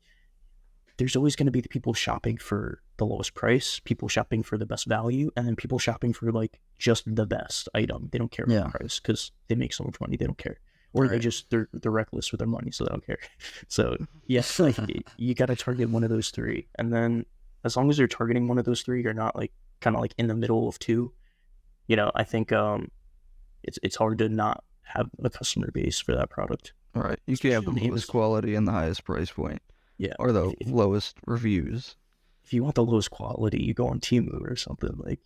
[SPEAKER 2] there's always going to be the people shopping for the lowest price, people shopping for the best value, and then people shopping for like just the best item. They don't care about the price because they make so much money. They don't care. Or they just, they're reckless with their money, so they don't care. So, yes, like, you got to target one of those three. And then, as long as you're targeting one of those three, you're not, like, kind of, like, in the middle of two. I think it's hard to not have a customer base for that product.
[SPEAKER 3] All right. You can have the lowest quality and the highest price point.
[SPEAKER 2] Yeah.
[SPEAKER 3] Or the lowest reviews.
[SPEAKER 2] If you want the lowest quality, you go on Temu or something. Like,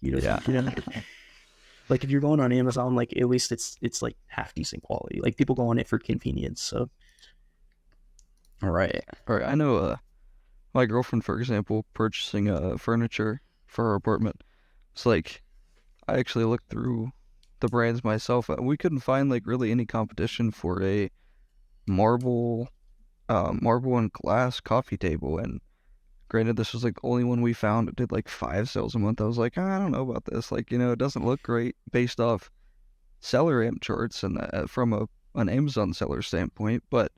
[SPEAKER 2] like if you're going on Amazon, like at least it's like half decent quality. Like people go on it for convenience. So,
[SPEAKER 1] All right.
[SPEAKER 3] I know my girlfriend, for example, purchasing furniture for her apartment. It's like I actually looked through the brands myself. We couldn't find like really any competition for a marble and glass coffee table. And granted, this was like the only one we found. It did like 5 sales a month. I was like, I don't know about this. Like, it doesn't look great based off seller amp charts and from an Amazon seller standpoint. But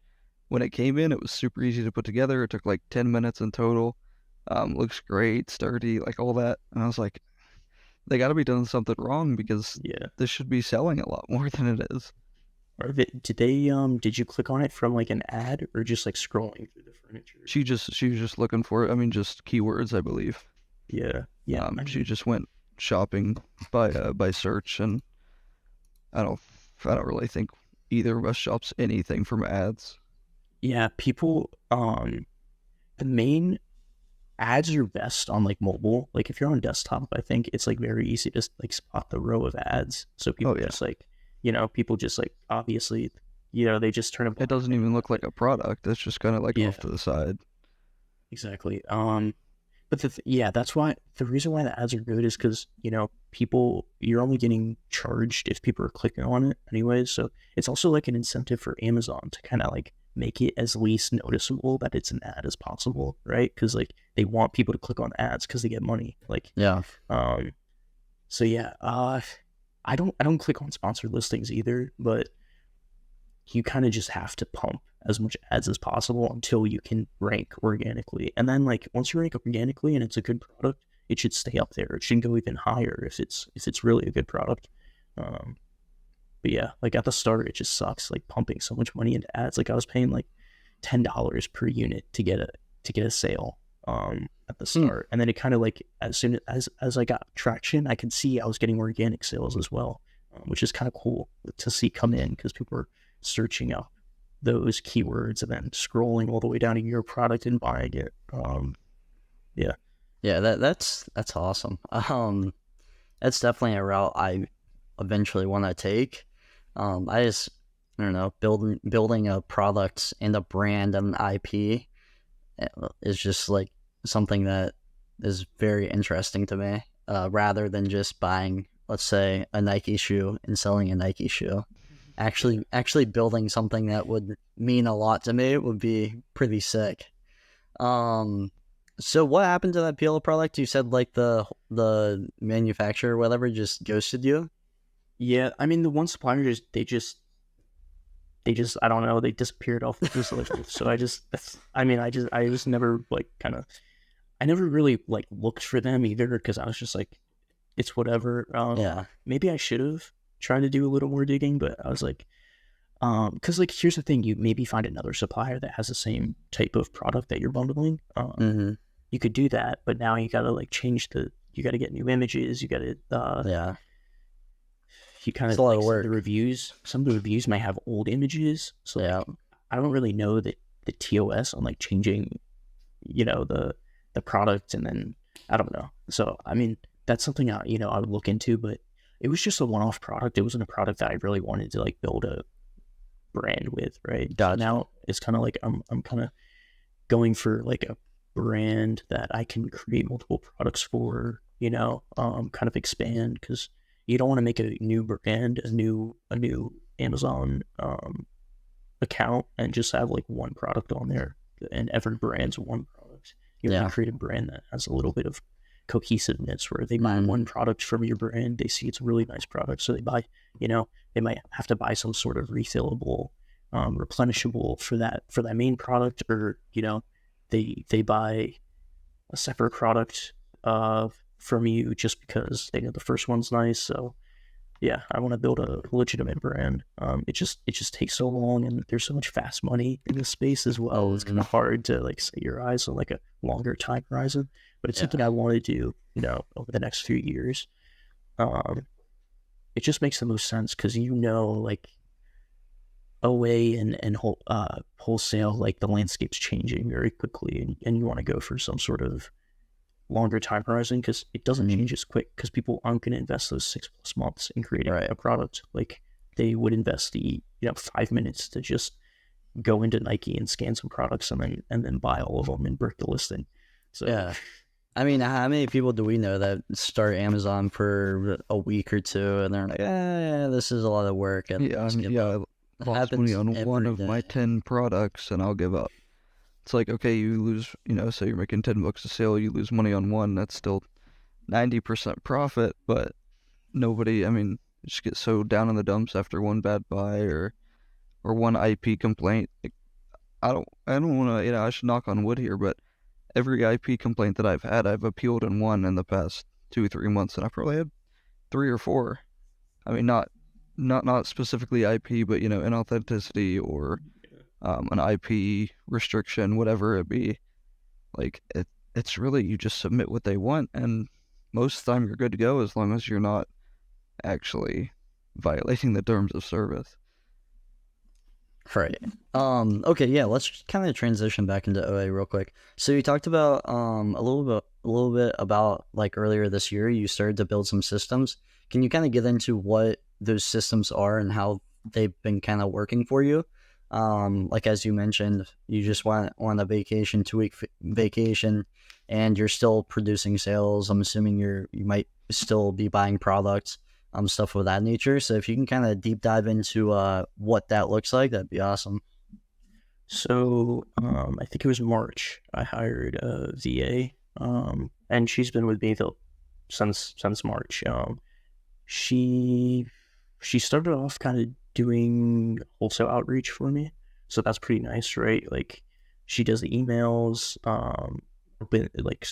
[SPEAKER 3] when it came in, it was super easy to put together. It took like 10 minutes in total. Looks great, sturdy, like all that. And I was like, they got to be doing something wrong because this should be selling a lot more than it is.
[SPEAKER 2] Or did you click on it from like an ad or just like scrolling through the furniture?
[SPEAKER 3] She was just looking for it. I mean, just keywords, I believe.
[SPEAKER 2] Yeah.
[SPEAKER 3] She just went shopping by search, and I don't really think either of us shops anything from ads.
[SPEAKER 2] Yeah, people. The main ads are best on like mobile. Like if you're on desktop, I think it's like very easy to like spot the row of ads. So people just like. People just like obviously, they just turn
[SPEAKER 3] it doesn't even look like a product. It's just kind of like off to the side.
[SPEAKER 2] Exactly. But that's why the reason why the ads are good is because people, you're only getting charged if people are clicking on it anyways. So it's also like an incentive for Amazon to kind of like make it as least noticeable that it's an ad as possible, right? Because like they want people to click on ads because they get money. Like So I don't click on sponsored listings either, but you kind of just have to pump as much ads as possible until you can rank organically. And then like once you rank organically and it's a good product, it should stay up there. It shouldn't go even higher if it's really a good product. But yeah, like at the start it just sucks like pumping so much money into ads. Like I was paying like $10 per unit to get a sale at the start, and then it kind of like as soon as I got traction, I could see I was getting organic sales as well, which is kind of cool to see come in because people are searching up those keywords and then scrolling all the way down to your product and buying it.
[SPEAKER 1] That's awesome. That's definitely a route I eventually want to take. I just I don't know, building a product and a brand and an IP is just like something that is very interesting to me, rather than just buying, let's say, a Nike shoe and selling a Nike shoe. Actually building something that would mean a lot to me would be pretty sick. Um, so what happened to that PLO product? You said like the manufacturer or whatever just ghosted you.
[SPEAKER 2] Yeah, I mean the one supplier they just I don't know, they disappeared off the face of the earth. So I was never like kind of I never really like looked for them either because I was just like it's whatever.
[SPEAKER 1] Yeah,
[SPEAKER 2] Maybe I should have tried to do a little more digging, but I was like, because like here's the thing, you maybe find another supplier that has the same type of product that you're bundling.
[SPEAKER 1] mm-hmm.
[SPEAKER 2] You could do that, but now you gotta like you gotta get new images, you gotta
[SPEAKER 1] Yeah,
[SPEAKER 2] you kind
[SPEAKER 1] it's
[SPEAKER 2] of
[SPEAKER 1] a lot
[SPEAKER 2] like
[SPEAKER 1] of work.
[SPEAKER 2] some of the reviews might have old images, so
[SPEAKER 1] Yeah,
[SPEAKER 2] like, I don't really know the TOS on like changing, the product, and then I don't know. So I mean, that's something I would look into, but it was just a one-off product. It wasn't a product that I really wanted to like build a brand with, right? So
[SPEAKER 1] gotcha.
[SPEAKER 2] now it's kind of like I'm kind of going for like a brand that I can create multiple products for, kind of expand because you don't want to make a new brand, a new Amazon account and just have like one product on there and every brand's one product. You want
[SPEAKER 1] Yeah,
[SPEAKER 2] to create a brand that has a little bit of cohesiveness where they buy
[SPEAKER 1] mm,
[SPEAKER 2] one product from your brand, they see it's a really nice product, so they buy, they might have to buy some sort of refillable, replenishable for that main product, or they buy a separate product from you just because they know the first one's nice. So yeah, I want to build a legitimate brand. It just takes so long, and there's so much fast money in this space as well. It's kind of hard to like set your eyes on like a longer time horizon, but it's something I want to do, over the next few years. Um, it just makes the most sense because like OA and wholesale, like the landscape's changing very quickly, and you want to go for some sort of longer time horizon because it doesn't
[SPEAKER 1] mm,
[SPEAKER 2] change as quick because people aren't going to invest those 6+ months in creating
[SPEAKER 1] right.
[SPEAKER 2] a product like they would invest the 5 minutes to just go into Nike and scan some products and then buy all of them and break the listing. So
[SPEAKER 1] Yeah. I mean, how many people do we know that start Amazon for a week or two and they're like, yeah, this is a lot of work, and
[SPEAKER 3] Yeah,
[SPEAKER 1] just give up.
[SPEAKER 3] I
[SPEAKER 1] It
[SPEAKER 3] lost money
[SPEAKER 1] happens
[SPEAKER 3] on one
[SPEAKER 1] every
[SPEAKER 3] of my
[SPEAKER 1] day.
[SPEAKER 3] 10 products and I'll give up. It's like, okay, you lose, say you're making $10 a sale, you lose money on one, that's still 90% profit, but nobody, you just get so down in the dumps after one bad buy or one IP complaint. Like, I don't want to, I should knock on wood here, but every IP complaint that I've had, I've appealed and won in the past 2 or 3 months, and I probably had 3 or 4. I mean, not specifically IP, but inauthenticity or an IP restriction, whatever it be. Like it's really you just submit what they want, and most of the time you're good to go as long as you're not actually violating the terms of service.
[SPEAKER 1] Right. Okay, yeah, let's kind of transition back into OA real quick. So you talked about a little bit about like earlier this year you started to build some systems. Can you kind of get into what those systems are and how they've been kind of working for you? Like as you mentioned, you just went on a vacation, 2 week vacation, and you're still producing sales. I'm assuming you might still be buying products, stuff of that nature. So if you can kind of deep dive into what that looks like, that'd be awesome.
[SPEAKER 2] So I think it was March. I hired a VA, and she's been with me since March. She started off kind of doing wholesale outreach for me, so that's pretty nice, right? Like she does the emails, like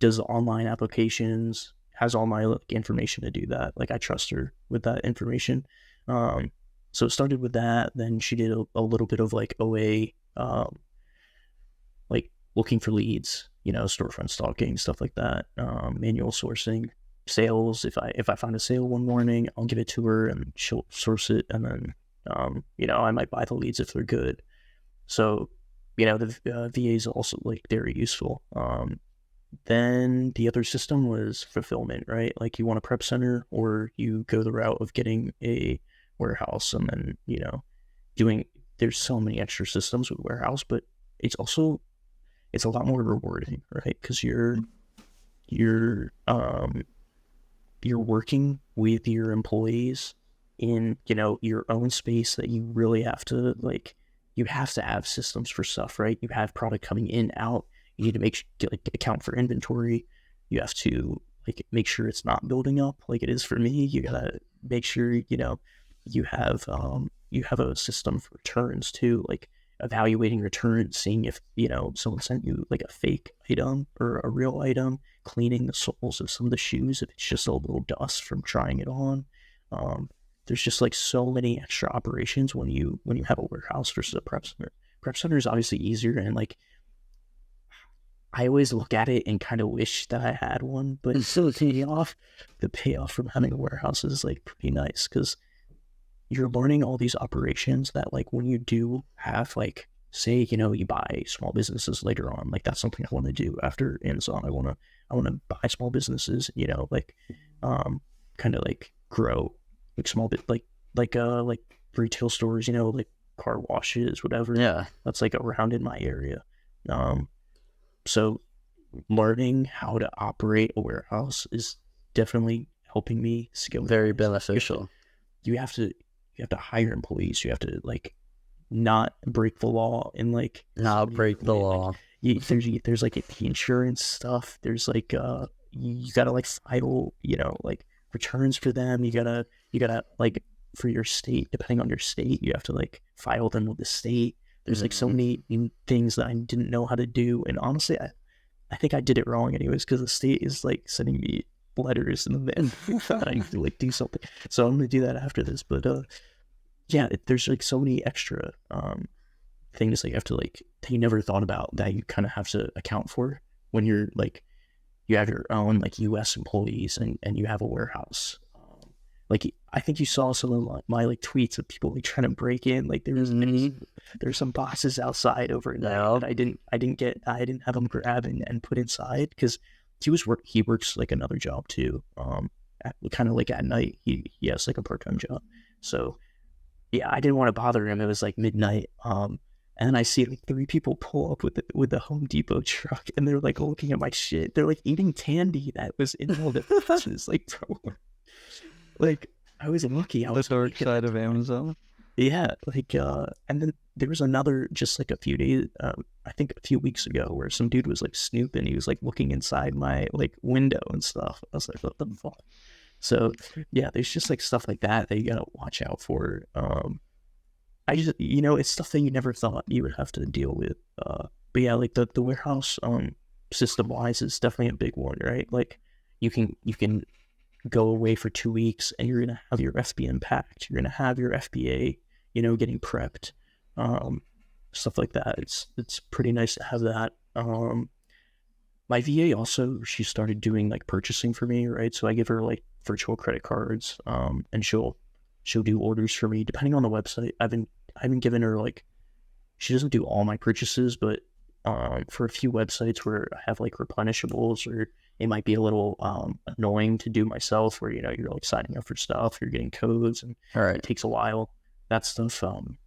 [SPEAKER 2] does the online applications, has all my like information to do that. Like I trust her with that information. Um, so it started with that. Then she did a little bit of like OA, like looking for leads, storefront stalking, stuff like that, manual sourcing, sales. If I find a sale one morning, I'll give it to her and she'll source it, and then I might buy the leads if they're good. So the VA is also like very useful. Then the other system was fulfillment, right? Like you want a prep center, or you go the route of getting a warehouse and then there's so many extra systems with warehouse, but it's a lot more rewarding, right? Because you're working with your employees in, your own space that you really have to you have to have systems for stuff, right? You have product coming in, out. You need to account for inventory. You have to make sure it's not building up like it is for me. You gotta make sure, you have a system for returns too, evaluating returns, seeing if, someone sent you a fake item or a real item, cleaning the soles of some of the shoes if it's just a little dust from trying it on. There's just so many extra operations when you have a warehouse versus a prep center. Prep center is obviously easier, and I always look at it and kind of wish that I had one, but the payoff from having a warehouse is pretty nice, because you're learning all these operations that when you do have say, you buy small businesses later on, that's something I want to do after Amazon. I want to buy small businesses, kind of grow small bit, retail stores, car washes, whatever.
[SPEAKER 1] Yeah.
[SPEAKER 2] That's around in my area. So learning how to operate a warehouse is definitely helping me scale.
[SPEAKER 1] Very beneficial.
[SPEAKER 2] You have to hire employees. You have to not break the law and
[SPEAKER 1] not break the law.
[SPEAKER 2] There's the insurance stuff. There's you gotta file returns for them. You gotta for your state, depending on your state, you have to file them with the state. There's so many things that I didn't know how to do, and honestly, I think I did it wrong anyways, because the state is sending me letters in the mail that I need to do something. So I'm gonna do that after this. But yeah, there's so many extra things that you have to that you never thought about, that you kind of have to account for when you're you have your own U.S. employees and you have a warehouse. I think you saw some of my tweets of people trying to break in. There's some boxes outside overnight that I didn't have them grab and put inside, because he works another job too. Kind of at night. He has a part-time job. So yeah, I didn't want to bother him. It was midnight. And then I see 3 people pull up with the Home Depot truck, and they're looking at my shit. They're eating candy that was in all the boxes. Bro. I was lucky. I was
[SPEAKER 3] the dark side of Amazon.
[SPEAKER 2] Yeah, and then there was another just a few days, I think a few weeks ago, where some dude was snooping. He was looking inside my window and stuff. I was what the fuck? So yeah, there's just stuff like that you gotta watch out for. I just it's stuff that you never thought you would have to deal with. But yeah, the warehouse system wise is definitely a big one, right? You can go away for 2 weeks and you're going to have your FBA packed. You're going to have your FBA, getting prepped, stuff like that. It's pretty nice to have that. My VA also, she started doing purchasing for me, right? So I give her virtual credit cards, and she'll do orders for me depending on the website. I've been giving her she doesn't do all my purchases, but for a few websites where I have replenishables, or it might be a little annoying to do myself, where you're signing up for stuff, you're getting codes, and it takes a while. That stuff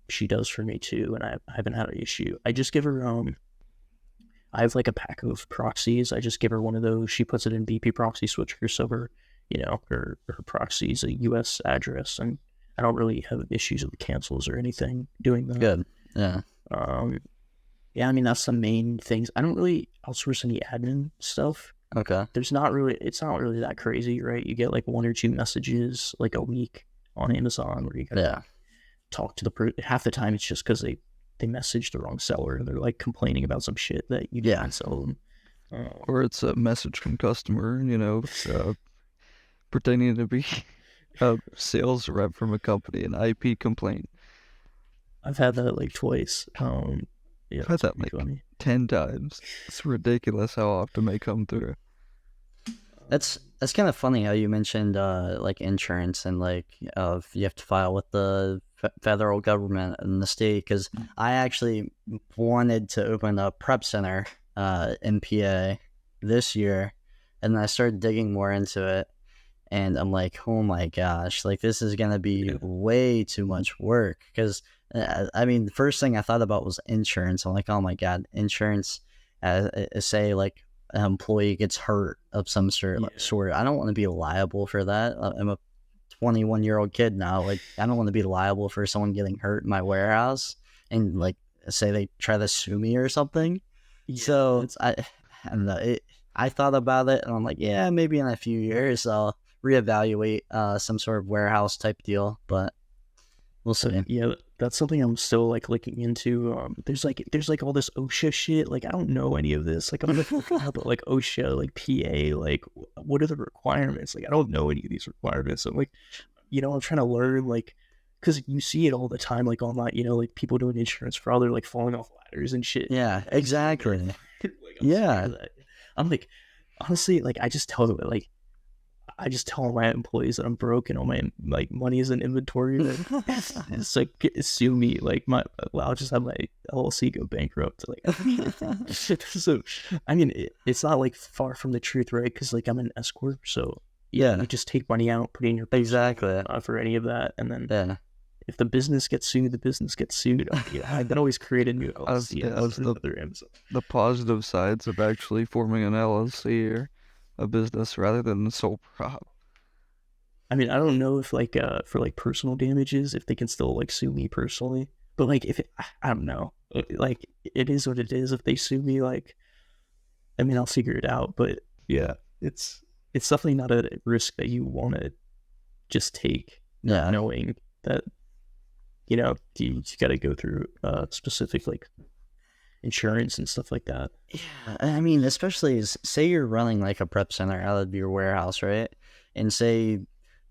[SPEAKER 2] she does for me too, and I haven't had an issue. I just give her I have a pack of proxies. I just give her one of those. She puts it in BP proxy switcher, so her proxy is a US address, and I don't really have issues with cancels or anything doing that.
[SPEAKER 1] Good. Yeah.
[SPEAKER 2] Yeah, I mean, that's the main things. I don't really outsource any admin stuff.
[SPEAKER 1] Okay.
[SPEAKER 2] It's not really that crazy, right? You get 1 or 2 messages a week on Amazon, where you gotta talk to the person. Half the time it's just because they messaged the wrong seller, and they're complaining about some shit that you didn't sell them.
[SPEAKER 3] Or it's a message from customer, pretending to be a sales rep from a company, an IP complaint.
[SPEAKER 2] I've had that twice. Yeah,
[SPEAKER 3] I've had that 10 times. It's ridiculous how often they come through.
[SPEAKER 1] That's kind of funny how you mentioned insurance and you have to file with the federal government and the state, because I actually wanted to open a prep center in PA this year, and then I started digging more into it, and I'm oh my gosh, this is gonna be way too much work, because I mean, the first thing I thought about was insurance. I'm like, oh my god, insurance. Say like an employee gets hurt of some sort. I don't want to be liable for that. I'm a 21-year-old kid now. Like, I don't want to be liable for someone getting hurt in my warehouse and like say they try to sue me or something. So I don't know. I thought about it and I'm like, yeah, maybe in a few years I'll reevaluate some sort of warehouse type deal, but we'll see.
[SPEAKER 2] Yeah, that's something I'm still like looking into. There's like all this OSHA shit. Like I don't know any of this. Like I'm looking about like OSHA, like PA, like what are the requirements? Like I don't know any of these requirements. I'm like, I'm trying to learn like, because you see it all the time, like online. Like people doing insurance fraud, they're like falling off ladders and shit.
[SPEAKER 1] Yeah, exactly.
[SPEAKER 2] Like,
[SPEAKER 1] yeah,
[SPEAKER 2] I'm like, honestly, like I just tell all my employees that I'm broke and all my like money is in inventory. It's like sue me. Like I'll just have my LLC go bankrupt. Like, so I mean, it's not like far from the truth, right? Because like I'm an S corp, so
[SPEAKER 1] yeah,
[SPEAKER 2] you just take money out, put it in your
[SPEAKER 1] exactly
[SPEAKER 2] for any of that, and then if the business gets sued, the business gets sued. I can always create a new LLC.
[SPEAKER 3] The positive sides of actually forming an LLC or a business rather than the sole prop.
[SPEAKER 2] I mean, I don't know if like for like personal damages, if they can still like sue me personally, but like I don't know, like it is what it is. If they sue me, like, I mean, I'll figure it out. But yeah, it's definitely not a risk that you want to just take, knowing that you got to go through specific like insurance and stuff like that.
[SPEAKER 1] Yeah, I mean, especially say you're running like a prep center out of your warehouse, right? And say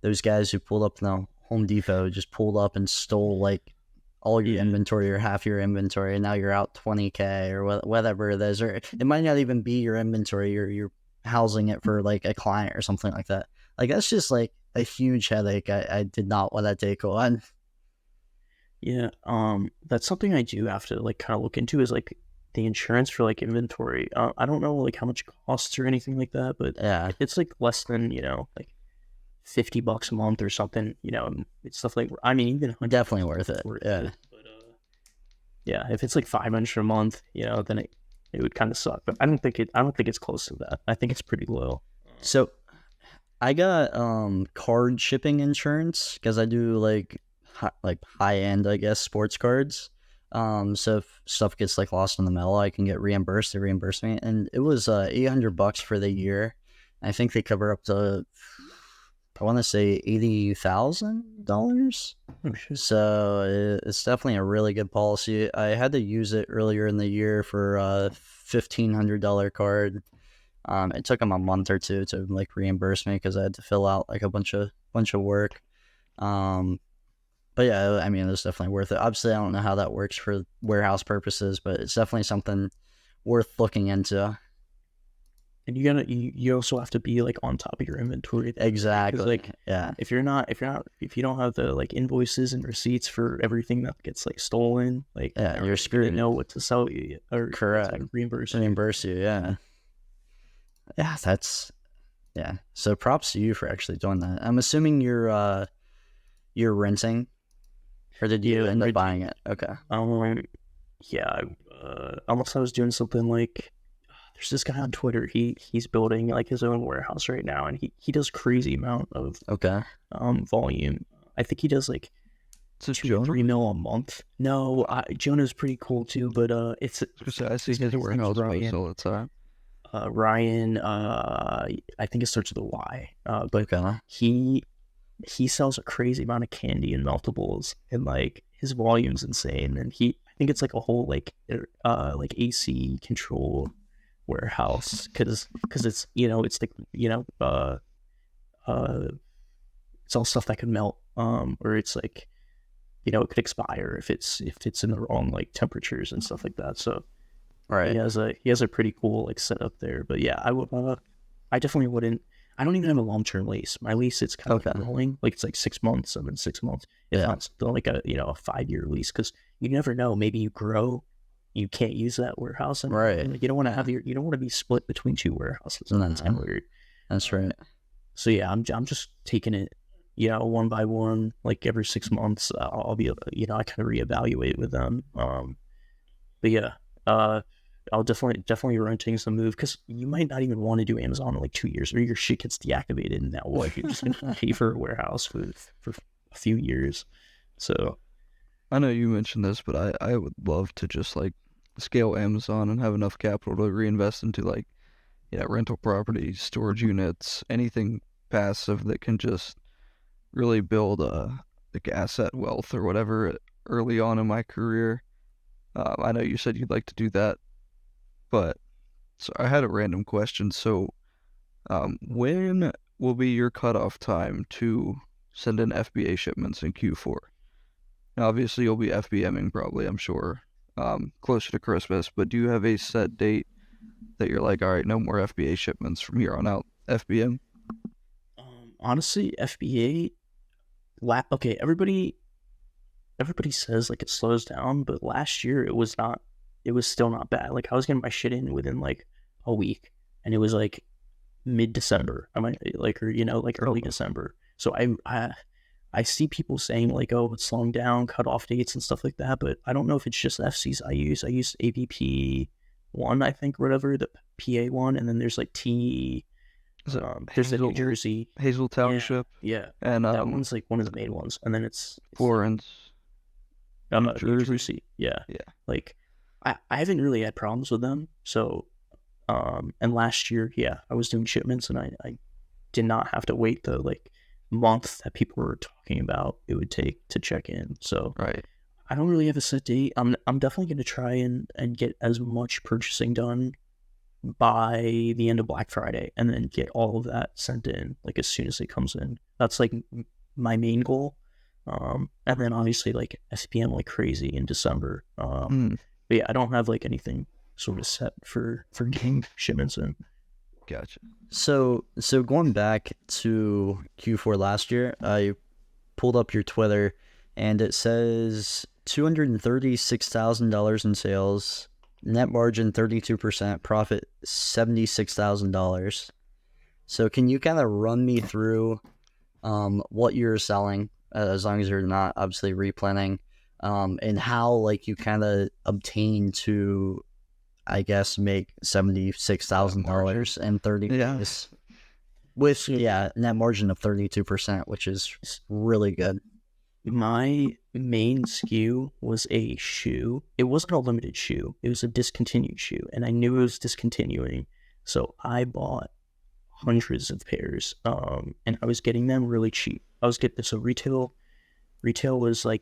[SPEAKER 1] those guys who pulled up the Home Depot just pulled up and stole like all your inventory or half your inventory, and now you're out $20K or whatever it is, or it might not even be your inventory. You're housing it for like a client or something like that. Like that's just like a huge headache. I did not want to take on.
[SPEAKER 2] Yeah, that's something I do have to like kind of look into is like the insurance for like inventory. I don't know like how much it costs or anything like that, but
[SPEAKER 1] yeah,
[SPEAKER 2] it's like less than like $50 a month or something. It's stuff like, I mean, even
[SPEAKER 1] definitely worth it. Yeah,
[SPEAKER 2] but yeah, if it's like $500 a month, then it would kind of suck. But I don't think it's close to that. I think it's pretty low.
[SPEAKER 1] So I got card shipping insurance because I do like high end, I guess, sports cards. So if stuff gets like lost in the mail, I can get reimbursed. They reimburse me, and it was $800 for the year. I think they cover up to, I want to say $80,000. So it's definitely a really good policy. I had to use it earlier in the year for a $1,500 card. It took them a month or two to like reimburse me because I had to fill out like a bunch of work. But yeah, I mean, it's definitely worth it. Obviously, I don't know how that works for warehouse purposes, but it's definitely something worth looking into.
[SPEAKER 2] And you also have to be like on top of your inventory.
[SPEAKER 1] Exactly.
[SPEAKER 2] Like,
[SPEAKER 1] yeah.
[SPEAKER 2] If you don't have the like invoices and receipts for everything that gets like stolen, like
[SPEAKER 1] you're screwed.
[SPEAKER 2] You know what to sell you or
[SPEAKER 1] correct
[SPEAKER 2] like, reimburse
[SPEAKER 1] you. Yeah. Yeah, so props to you for actually doing that. I'm assuming you're renting, or did you end up buying it? Okay.
[SPEAKER 2] Yeah. Unless I was doing something like, there's this guy on Twitter. He's building like his own warehouse right now, and he does crazy amount of volume. I think he does like 3 mil a month. No, Jonah's pretty cool too, but it's
[SPEAKER 3] I see his warehouse post all the time.
[SPEAKER 2] Ryan, I think it starts with a Y. But he sells a crazy amount of candy and meltables, and like his volume's insane. And I think it's like a whole like AC controlled warehouse because it's it's the it's all stuff that could melt, or it's like it could expire if it's in the wrong like temperatures and stuff like that. So
[SPEAKER 1] right,
[SPEAKER 2] he has a pretty cool like setup there. But yeah, I definitely wouldn't. I don't even have a long-term lease. My lease, it's kind of rolling. Like it's like 6 months. I'm in 6 months. It's not still like a 5-year lease, because you never know. Maybe you grow, you can't use that warehouse, and
[SPEAKER 1] right.
[SPEAKER 2] You don't want to you don't want to be split between 2 warehouses. And that's kind of weird.
[SPEAKER 1] That's right.
[SPEAKER 2] So yeah, I'm just taking it one by one, like every 6 months, I'll be, I kind of reevaluate with them. But yeah, I'll definitely renting some move, because you might not even want to do Amazon in like 2 years, or your shit gets deactivated, and now what? You're just gonna pay for a warehouse for a few years. So
[SPEAKER 3] I know you mentioned this, but I would love to just like scale Amazon and have enough capital to reinvest into like, rental properties, storage units, anything passive that can just really build like asset wealth or whatever early on in my career. I know you said you'd like to do that, but so I had a random question. So, when will be your cutoff time to send in FBA shipments in Q4? Now, obviously, you'll be FBMing probably, I'm sure, closer to Christmas, but do you have a set date that you're like, all right, no more FBA shipments from here on out, FBM?
[SPEAKER 2] honestly, FBA, okay, everybody says like it slows down, but last year it was still not bad. Like I was getting my shit in within like a week, and it was like mid-December. I might like, or like early December. So I see people saying like, oh, it's slowing down, cut off dates and stuff like that, but I don't know if it's just FCs I use. I use AVP one, I think, whatever, the PA one, and then there's like there's the New Jersey
[SPEAKER 3] Hazel Township.
[SPEAKER 2] Yeah.
[SPEAKER 3] And
[SPEAKER 2] that one's like one of the main ones, and then it's
[SPEAKER 3] Florence.
[SPEAKER 2] New Jersey. Yeah.
[SPEAKER 3] Yeah.
[SPEAKER 2] Like I haven't really had problems with them. So and last year, I was doing shipments, and I did not have to wait the like month that people were talking about it would take to check in. So
[SPEAKER 3] right.
[SPEAKER 2] I don't really have a set date. I'm definitely going to try and get as much purchasing done by the end of Black Friday, and then get all of that sent in like as soon as it comes in. That's like my main goal. And then obviously like SPM like crazy in December. But yeah, I don't have like anything sort of set for getting shipments in.
[SPEAKER 3] Gotcha.
[SPEAKER 1] So going back to Q4 last year, I pulled up your Twitter, and it says $236,000 in sales, net margin 32%, profit $76,000. So can you kind of run me through what you're selling, as long as you're not obviously replanning, and how like you kind of obtain to, I guess, make $76,000 in 30 days with net margin of 32%, which is really good.
[SPEAKER 2] My main SKU was a shoe. It wasn't a limited shoe. It was a discontinued shoe, and I knew it was discontinuing, so I bought hundreds of pairs. And I was getting them really cheap. I was getting retail was like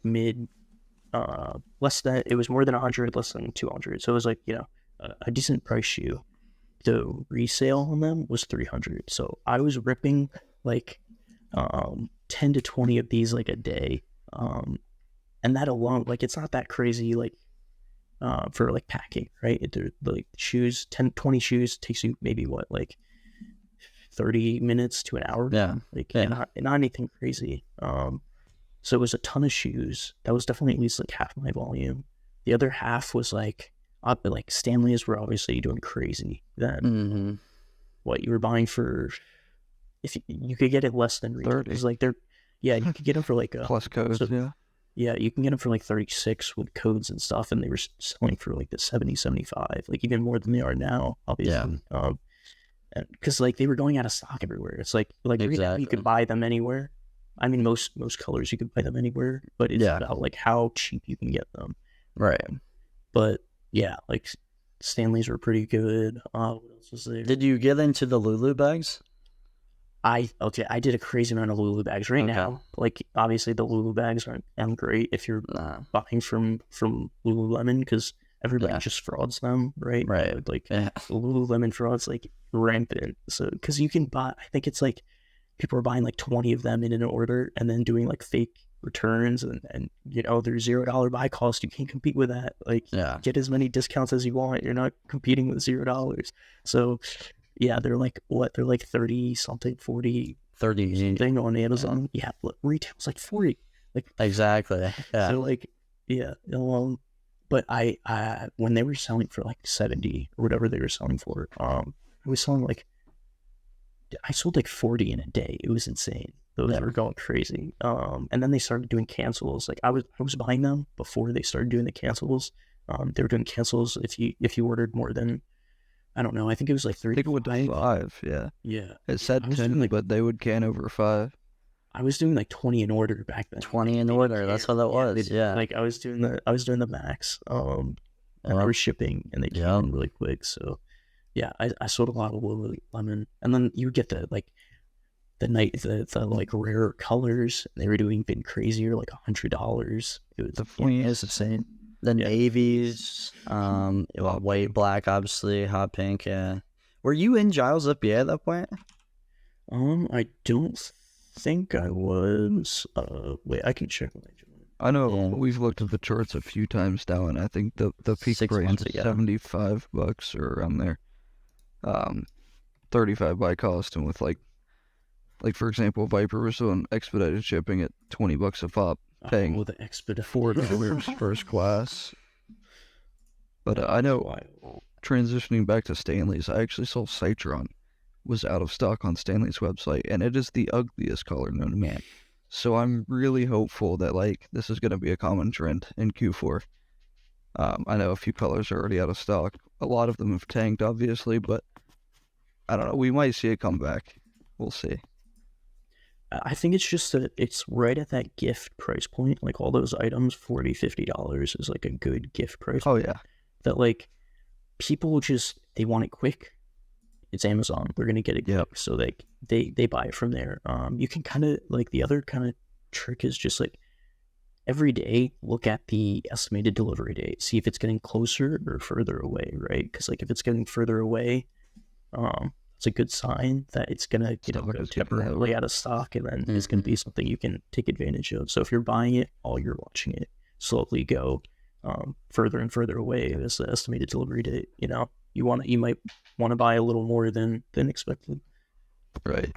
[SPEAKER 2] less than, it was more than 100, less than 200. So it was like a decent price shoe. The resale on them was 300. So I was ripping like 10 to 20 of these like a day. And that alone, like, it's not that crazy, like, for like packing, right? Like shoes, 20 shoes takes you maybe what, like 30 minutes to an hour.
[SPEAKER 1] Yeah.
[SPEAKER 2] Like not anything crazy. So it was a ton of shoes. That was definitely at least like half my volume. The other half was like Stanleys were obviously doing crazy then. What you were buying for, if you could get it less than retail.
[SPEAKER 3] 30.
[SPEAKER 2] It's like you could get them for like
[SPEAKER 3] plus codes.
[SPEAKER 2] Yeah, you can get them for like 36 with codes and stuff, and they were selling for like the 70, 75, like even more than they are now, obviously. Yeah. Because like they were going out of stock everywhere. It's like exactly. You could buy them anywhere. I mean, most colors you could buy them anywhere, but it's about like how cheap you can get them.
[SPEAKER 1] Right.
[SPEAKER 2] But yeah, like Stanleys were pretty good. What else was there?
[SPEAKER 1] Did you get into the Lulu bags?
[SPEAKER 2] I did a crazy amount of Lulu bags right now. Like obviously the Lulu bags aren't great if you're buying from Lululemon, because everybody just frauds them, right?
[SPEAKER 1] Right.
[SPEAKER 2] Like Lululemon frauds like rampant. So because you can buy, I think it's like people are buying like 20 of them in an order and then doing like fake returns, and their $0 buy cost. You can't compete with that. Like get as many discounts as you want. You're not competing with $0. So yeah, they're like 30 something, 40 something on Amazon. Yeah, retail's like 40. Like
[SPEAKER 1] exactly. Yeah.
[SPEAKER 2] So like but I when they were selling for like 70 or whatever they were selling for, I was selling like, I sold like 40 in a day. It was insane. Those
[SPEAKER 1] Yeah.
[SPEAKER 2] were going crazy. And then they started doing cancels. Like I was buying them before they started doing the cancels. They were doing cancels if you ordered more than, I don't know, I think it was like
[SPEAKER 3] I
[SPEAKER 2] three
[SPEAKER 3] think
[SPEAKER 2] to
[SPEAKER 3] it went to
[SPEAKER 2] five.
[SPEAKER 3] 5, yeah.
[SPEAKER 2] Yeah.
[SPEAKER 3] It said
[SPEAKER 2] I was
[SPEAKER 3] 10,
[SPEAKER 2] doing like
[SPEAKER 3] but they would can over 5.
[SPEAKER 2] I was doing like 20 in order back then.
[SPEAKER 1] 20 in
[SPEAKER 2] They
[SPEAKER 1] order.
[SPEAKER 2] didn't
[SPEAKER 1] That's
[SPEAKER 2] care.
[SPEAKER 1] what that
[SPEAKER 2] Yeah,
[SPEAKER 1] was. Yeah.
[SPEAKER 2] like I was doing the max. And I
[SPEAKER 1] Yep.
[SPEAKER 2] was shipping and they came
[SPEAKER 1] Yep.
[SPEAKER 2] in really quick. So yeah, I sold a lot of lemon. And then you get the like rare colors. They were doing even crazier, like $100. It was
[SPEAKER 3] The fleece.
[SPEAKER 1] It's insane. The
[SPEAKER 2] Yeah.
[SPEAKER 1] navies,
[SPEAKER 3] Hot
[SPEAKER 1] white,
[SPEAKER 3] pink.
[SPEAKER 1] black, obviously, hot pink. Yeah. Were you in Jyles FBA at that point?
[SPEAKER 2] I don't think I was. Wait, I can check when I joined.
[SPEAKER 3] I know
[SPEAKER 1] Yeah.
[SPEAKER 3] we've looked at the charts a few times now, and I think the peak
[SPEAKER 1] 6
[SPEAKER 3] price
[SPEAKER 1] months
[SPEAKER 3] was
[SPEAKER 1] ago.
[SPEAKER 3] $75 or around there. 35 by cost, and with like for example, Viper was doing expedited shipping at $20 a pop, paying
[SPEAKER 2] Oh, the expedite.
[SPEAKER 3] $4 first class. But I know
[SPEAKER 2] Wild.
[SPEAKER 3] transitioning back to Stanley's, I actually saw Citron was out of stock on Stanley's website, and it is the ugliest color known to man. So I'm really hopeful that like this is going to be a common trend in Q4. I know a few colors are already out of stock. A lot of them have tanked, obviously, but I don't know. We might see it come back. We'll see.
[SPEAKER 2] I think it's just that it's right at that gift price point. Like all those items, $40-$50 is like a good gift price.
[SPEAKER 3] Oh yeah,
[SPEAKER 2] That like people just they want it quick. It's Amazon. They're gonna get it quick,
[SPEAKER 3] Yep.
[SPEAKER 2] so they buy it from there. You can kind of like the other kind of trick is just like every day look at the estimated delivery date, see if it's getting closer or further away, right? Because like if it's getting further away, it's a good sign that it's gonna
[SPEAKER 3] Stock
[SPEAKER 2] go
[SPEAKER 3] is getting
[SPEAKER 2] temporarily out of stock, and then it's gonna be something you can take advantage of. So if you're buying it, all you're watching it slowly go further and further away as the estimated delivery date. You know, you might want to buy a little more than expected.
[SPEAKER 3] right.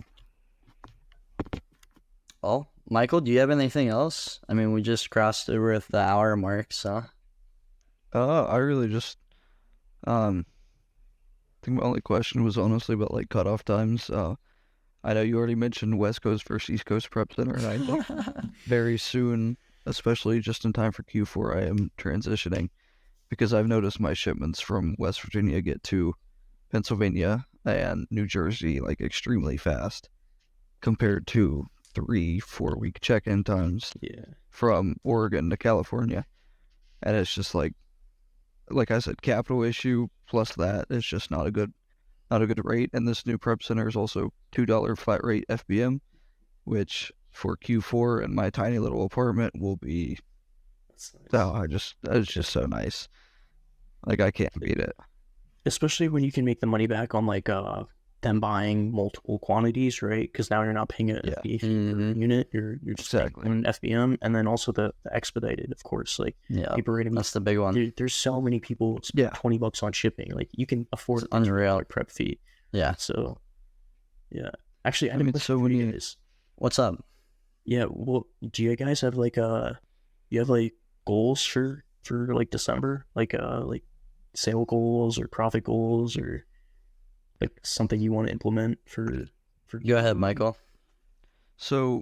[SPEAKER 1] Well, Michael, do you have anything else? I mean, we just crossed over the hour mark, so.
[SPEAKER 3] I really just I think my only question was honestly about like cutoff times. I know you already mentioned West Coast versus East Coast Prep Center, and I think very soon, especially just in time for Q4, I am transitioning because I've noticed my shipments from West Virginia get to Pennsylvania and New Jersey like extremely fast compared to 3-4 week check-in times
[SPEAKER 2] Yeah.
[SPEAKER 3] from Oregon to California. And it's just like I said, capital issue plus that is just not a good rate. And this new prep center is also $2 flat rate FBM, which for Q4 in my tiny little apartment will be
[SPEAKER 2] That's nice.
[SPEAKER 3] it's just so nice. Like I can't beat it.
[SPEAKER 2] Especially when you can make the money back on like them buying multiple quantities, right? Because now you're not paying a
[SPEAKER 3] Yeah.
[SPEAKER 2] fee for your unit. You're just
[SPEAKER 3] Exactly.
[SPEAKER 2] paying an FBM, and then also the expedited, of course. Like
[SPEAKER 1] Yeah,
[SPEAKER 2] people are gonna be
[SPEAKER 1] that's the big one.
[SPEAKER 2] there's so many people spend
[SPEAKER 3] Yeah.
[SPEAKER 2] $20 on shipping. Like you can afford
[SPEAKER 1] It's unreal.
[SPEAKER 2] a prep fee.
[SPEAKER 1] Yeah.
[SPEAKER 2] So yeah, actually, I
[SPEAKER 3] I mean,
[SPEAKER 2] had a
[SPEAKER 3] so
[SPEAKER 2] question for you
[SPEAKER 3] many-
[SPEAKER 2] guys.
[SPEAKER 1] What's up?
[SPEAKER 2] Yeah, well, do you guys have like you have like goals for like December, like sale goals or profit goals or like something you want to implement for
[SPEAKER 1] Go ahead, Michael.
[SPEAKER 3] So,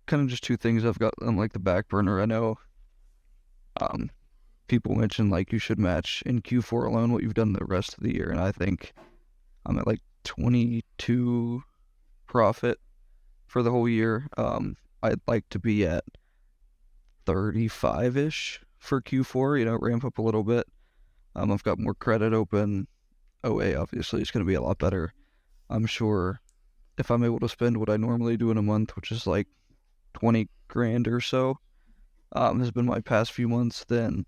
[SPEAKER 3] kind of just two things I've got on like the back burner. I know, people mention like you should match in Q4 alone what you've done the rest of the year, and I think I'm at like 22 profit for the whole year. I'd like to be at 35-ish for Q4. You know, ramp up a little bit. I've got more credit open. OA obviously is going to be a lot better. I'm sure if I'm able to spend what I normally do in a month, which is like 20 grand or so, has been my past few months, then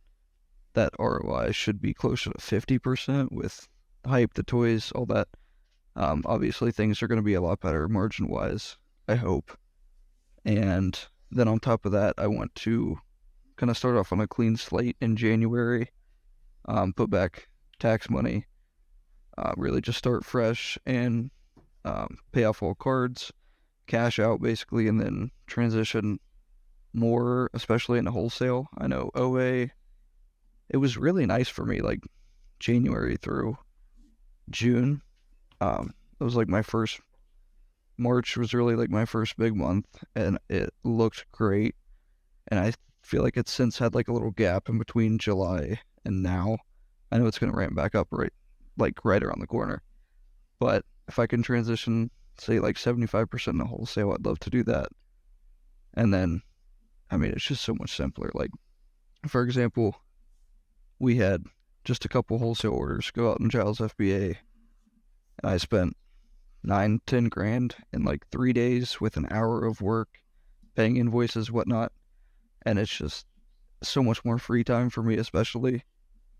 [SPEAKER 3] that ROI should be closer to 50% with hype, the toys, all that. Obviously things are going to be a lot better margin wise, I hope. And then on top of that, I want to kind of start off on a clean slate in January, put back tax money, really just start fresh and pay off all cards, cash out basically, and then transition more, especially into wholesale. I know OA, it was really nice for me, like January through June. It was like my first March was really like my first big month, and it looked great. And I feel like it's since had like a little gap in between July and now. I know it's gonna ramp back up right around the corner. But if I can transition, say like 75% to wholesale, I'd love to do that. And then, I mean, it's just so much simpler. Like, for example, we had just a couple wholesale orders go out in Jyles FBA, and I spent 9-10 grand in like 3 days with an hour of work, paying invoices, whatnot. And it's just so much more free time for me, especially.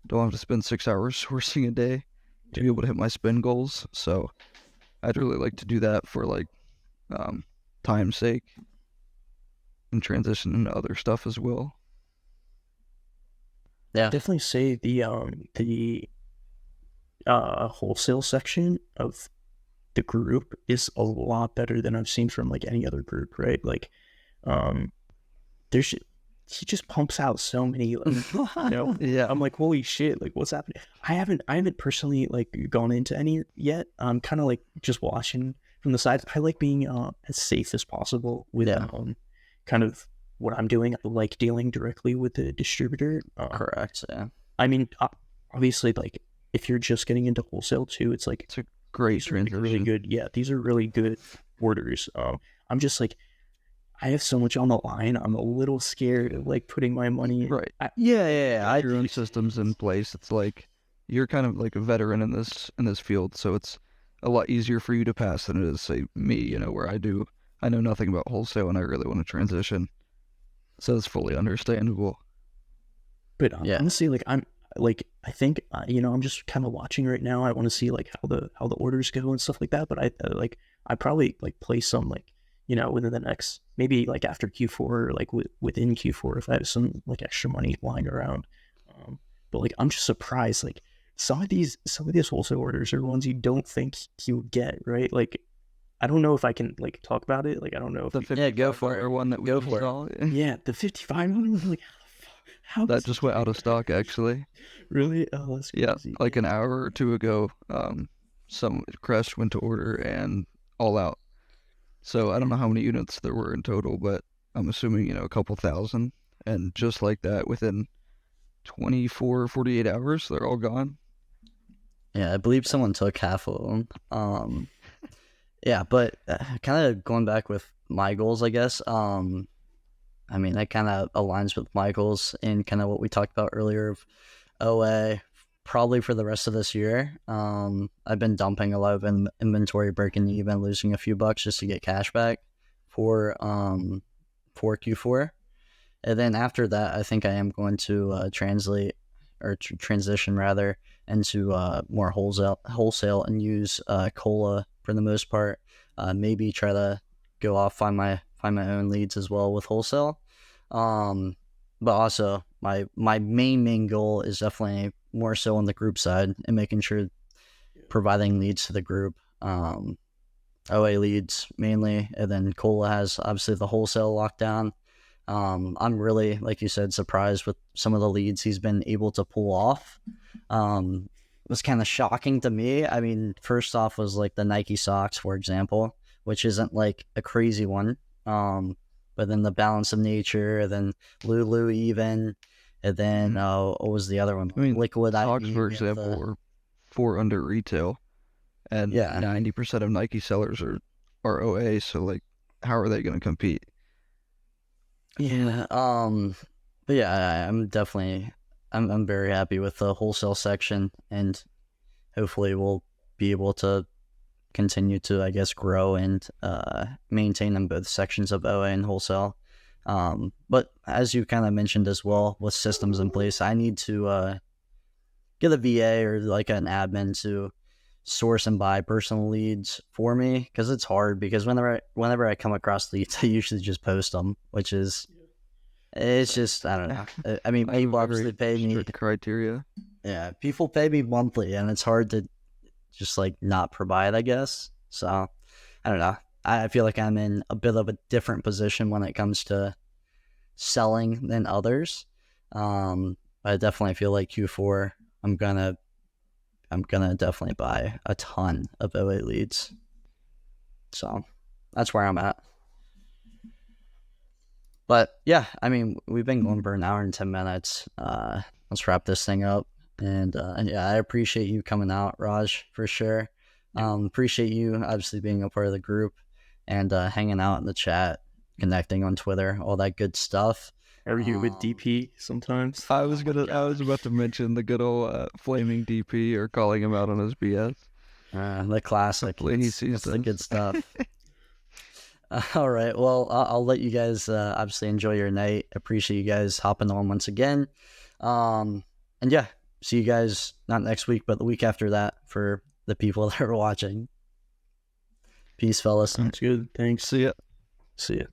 [SPEAKER 3] Don't have to spend 6 hours sourcing a day to be able to hit my spend goals. So I'd really like to do that for like time's sake and transition into other stuff as well.
[SPEAKER 1] Yeah.
[SPEAKER 2] Definitely say the wholesale section of the group is a lot better than I've seen from like any other group, right? Like, he just pumps out so many, like,
[SPEAKER 3] Yeah.
[SPEAKER 2] I'm like, holy shit, like what's happening? I haven't personally like gone into any yet. I'm kind of like just watching from the side. I like being as safe as possible with kind of what I'm doing. I like dealing directly with the distributor.
[SPEAKER 1] Correct. Yeah.
[SPEAKER 2] I mean, obviously, like if you're just getting into wholesale too, it's like
[SPEAKER 3] It's a great
[SPEAKER 2] these are like,
[SPEAKER 3] transition.
[SPEAKER 2] really good. Yeah, these are really good orders. I'm just like, I have so much on the line. I'm a little scared of like putting my money.
[SPEAKER 3] Right.
[SPEAKER 1] Yeah.
[SPEAKER 3] Your own systems in place. It's like you're kind of like a veteran in this field, so it's a lot easier for you to pass than it is, say, me, where I know nothing about wholesale and I really want to transition. So it's fully understandable.
[SPEAKER 2] But
[SPEAKER 1] Yeah.
[SPEAKER 2] honestly, like I think I'm just kind of watching right now. I want to see like how the orders go and stuff like that. But I probably like place some like within the next, maybe like after Q4 or like within Q4 if I have some like extra money lying around. But like I'm just surprised, like some of these wholesale orders are ones you don't think you would get, right? Like I don't know if I can like talk about it. Like I don't know if
[SPEAKER 3] The
[SPEAKER 1] Go for it.
[SPEAKER 3] one that we
[SPEAKER 1] Go
[SPEAKER 3] just
[SPEAKER 1] for it.
[SPEAKER 3] saw.
[SPEAKER 2] yeah, the 55 one, like how
[SPEAKER 3] That just went out of stock, actually.
[SPEAKER 2] really? Oh, that's
[SPEAKER 3] Yeah,
[SPEAKER 2] crazy.
[SPEAKER 3] like an hour or two ago, some Crest went to order and all out. So I don't know how many units there were in total, but I'm assuming, a couple thousand. And just like that, within 24, 48 hours, they're all gone.
[SPEAKER 1] Yeah, I believe someone took half of them. Yeah, but kind of going back with my goals, I guess. I mean, that kind of aligns with my goals and kind of what we talked about earlier of OA, probably for the rest of this year. I've been dumping a lot of inventory, breaking even, losing a few bucks just to get cash back for Q4. And then after that, I think I am going to transition rather into more wholesale and use cola for the most part. Maybe try to go off find my own leads as well with wholesale. But also my main goal is definitely more so on the group side and making sure providing leads to the group. OA leads mainly, and then Cola has obviously the wholesale lockdown. I'm really, like you said, surprised with some of the leads he's been able to pull off. It was kind of shocking to me. I mean, first off was like the Nike socks, for example, which isn't like a crazy one. But then the Balance of Nature, and then Lulu even, and then what was the other one?
[SPEAKER 3] I mean,
[SPEAKER 1] Liquid
[SPEAKER 3] socks,
[SPEAKER 1] IV,
[SPEAKER 3] for example, were $4 under retail, and 90% of Nike sellers are OA. So like, how are they going to compete?
[SPEAKER 1] Yeah. But yeah, I'm definitely, I'm very happy with the wholesale section, and hopefully we'll be able to continue to, I guess, grow and maintain in both sections of OA and wholesale. But as you kind of mentioned as well, with systems in place, I need to get a VA or like an admin to source and buy personal leads for me, because it's hard. Because whenever I come across leads, I usually just post them, which is it's just, I don't know. I mean, people obviously pay me.
[SPEAKER 3] Strict criteria.
[SPEAKER 1] Yeah, people pay me monthly, and it's hard to just like not provide, I guess. So I don't know. I feel like I'm in a bit of a different position when it comes to selling than others. I definitely feel like Q4, I'm gonna definitely buy a ton of OA leads. So that's where I'm at. But yeah, I mean, we've been going for an hour and 10 minutes. Let's wrap this thing up. And yeah, I appreciate you coming out, Raj, for sure. Appreciate you obviously being a part of the group and hanging out in the chat, connecting on Twitter, all that good stuff.
[SPEAKER 2] Are you with DP sometimes?
[SPEAKER 3] I was about to mention the good old flaming DP or calling him out on his BS.
[SPEAKER 1] The classic.
[SPEAKER 3] Hopefully he sees
[SPEAKER 1] That's the
[SPEAKER 3] this.
[SPEAKER 1] good stuff. All right. Well, I'll let you guys obviously enjoy your night. Appreciate you guys hopping on once again. And yeah, see you guys not next week, but the week after that for the people that are watching. Peace, fellas.
[SPEAKER 2] Sounds good. Thanks.
[SPEAKER 3] See ya.
[SPEAKER 2] See ya.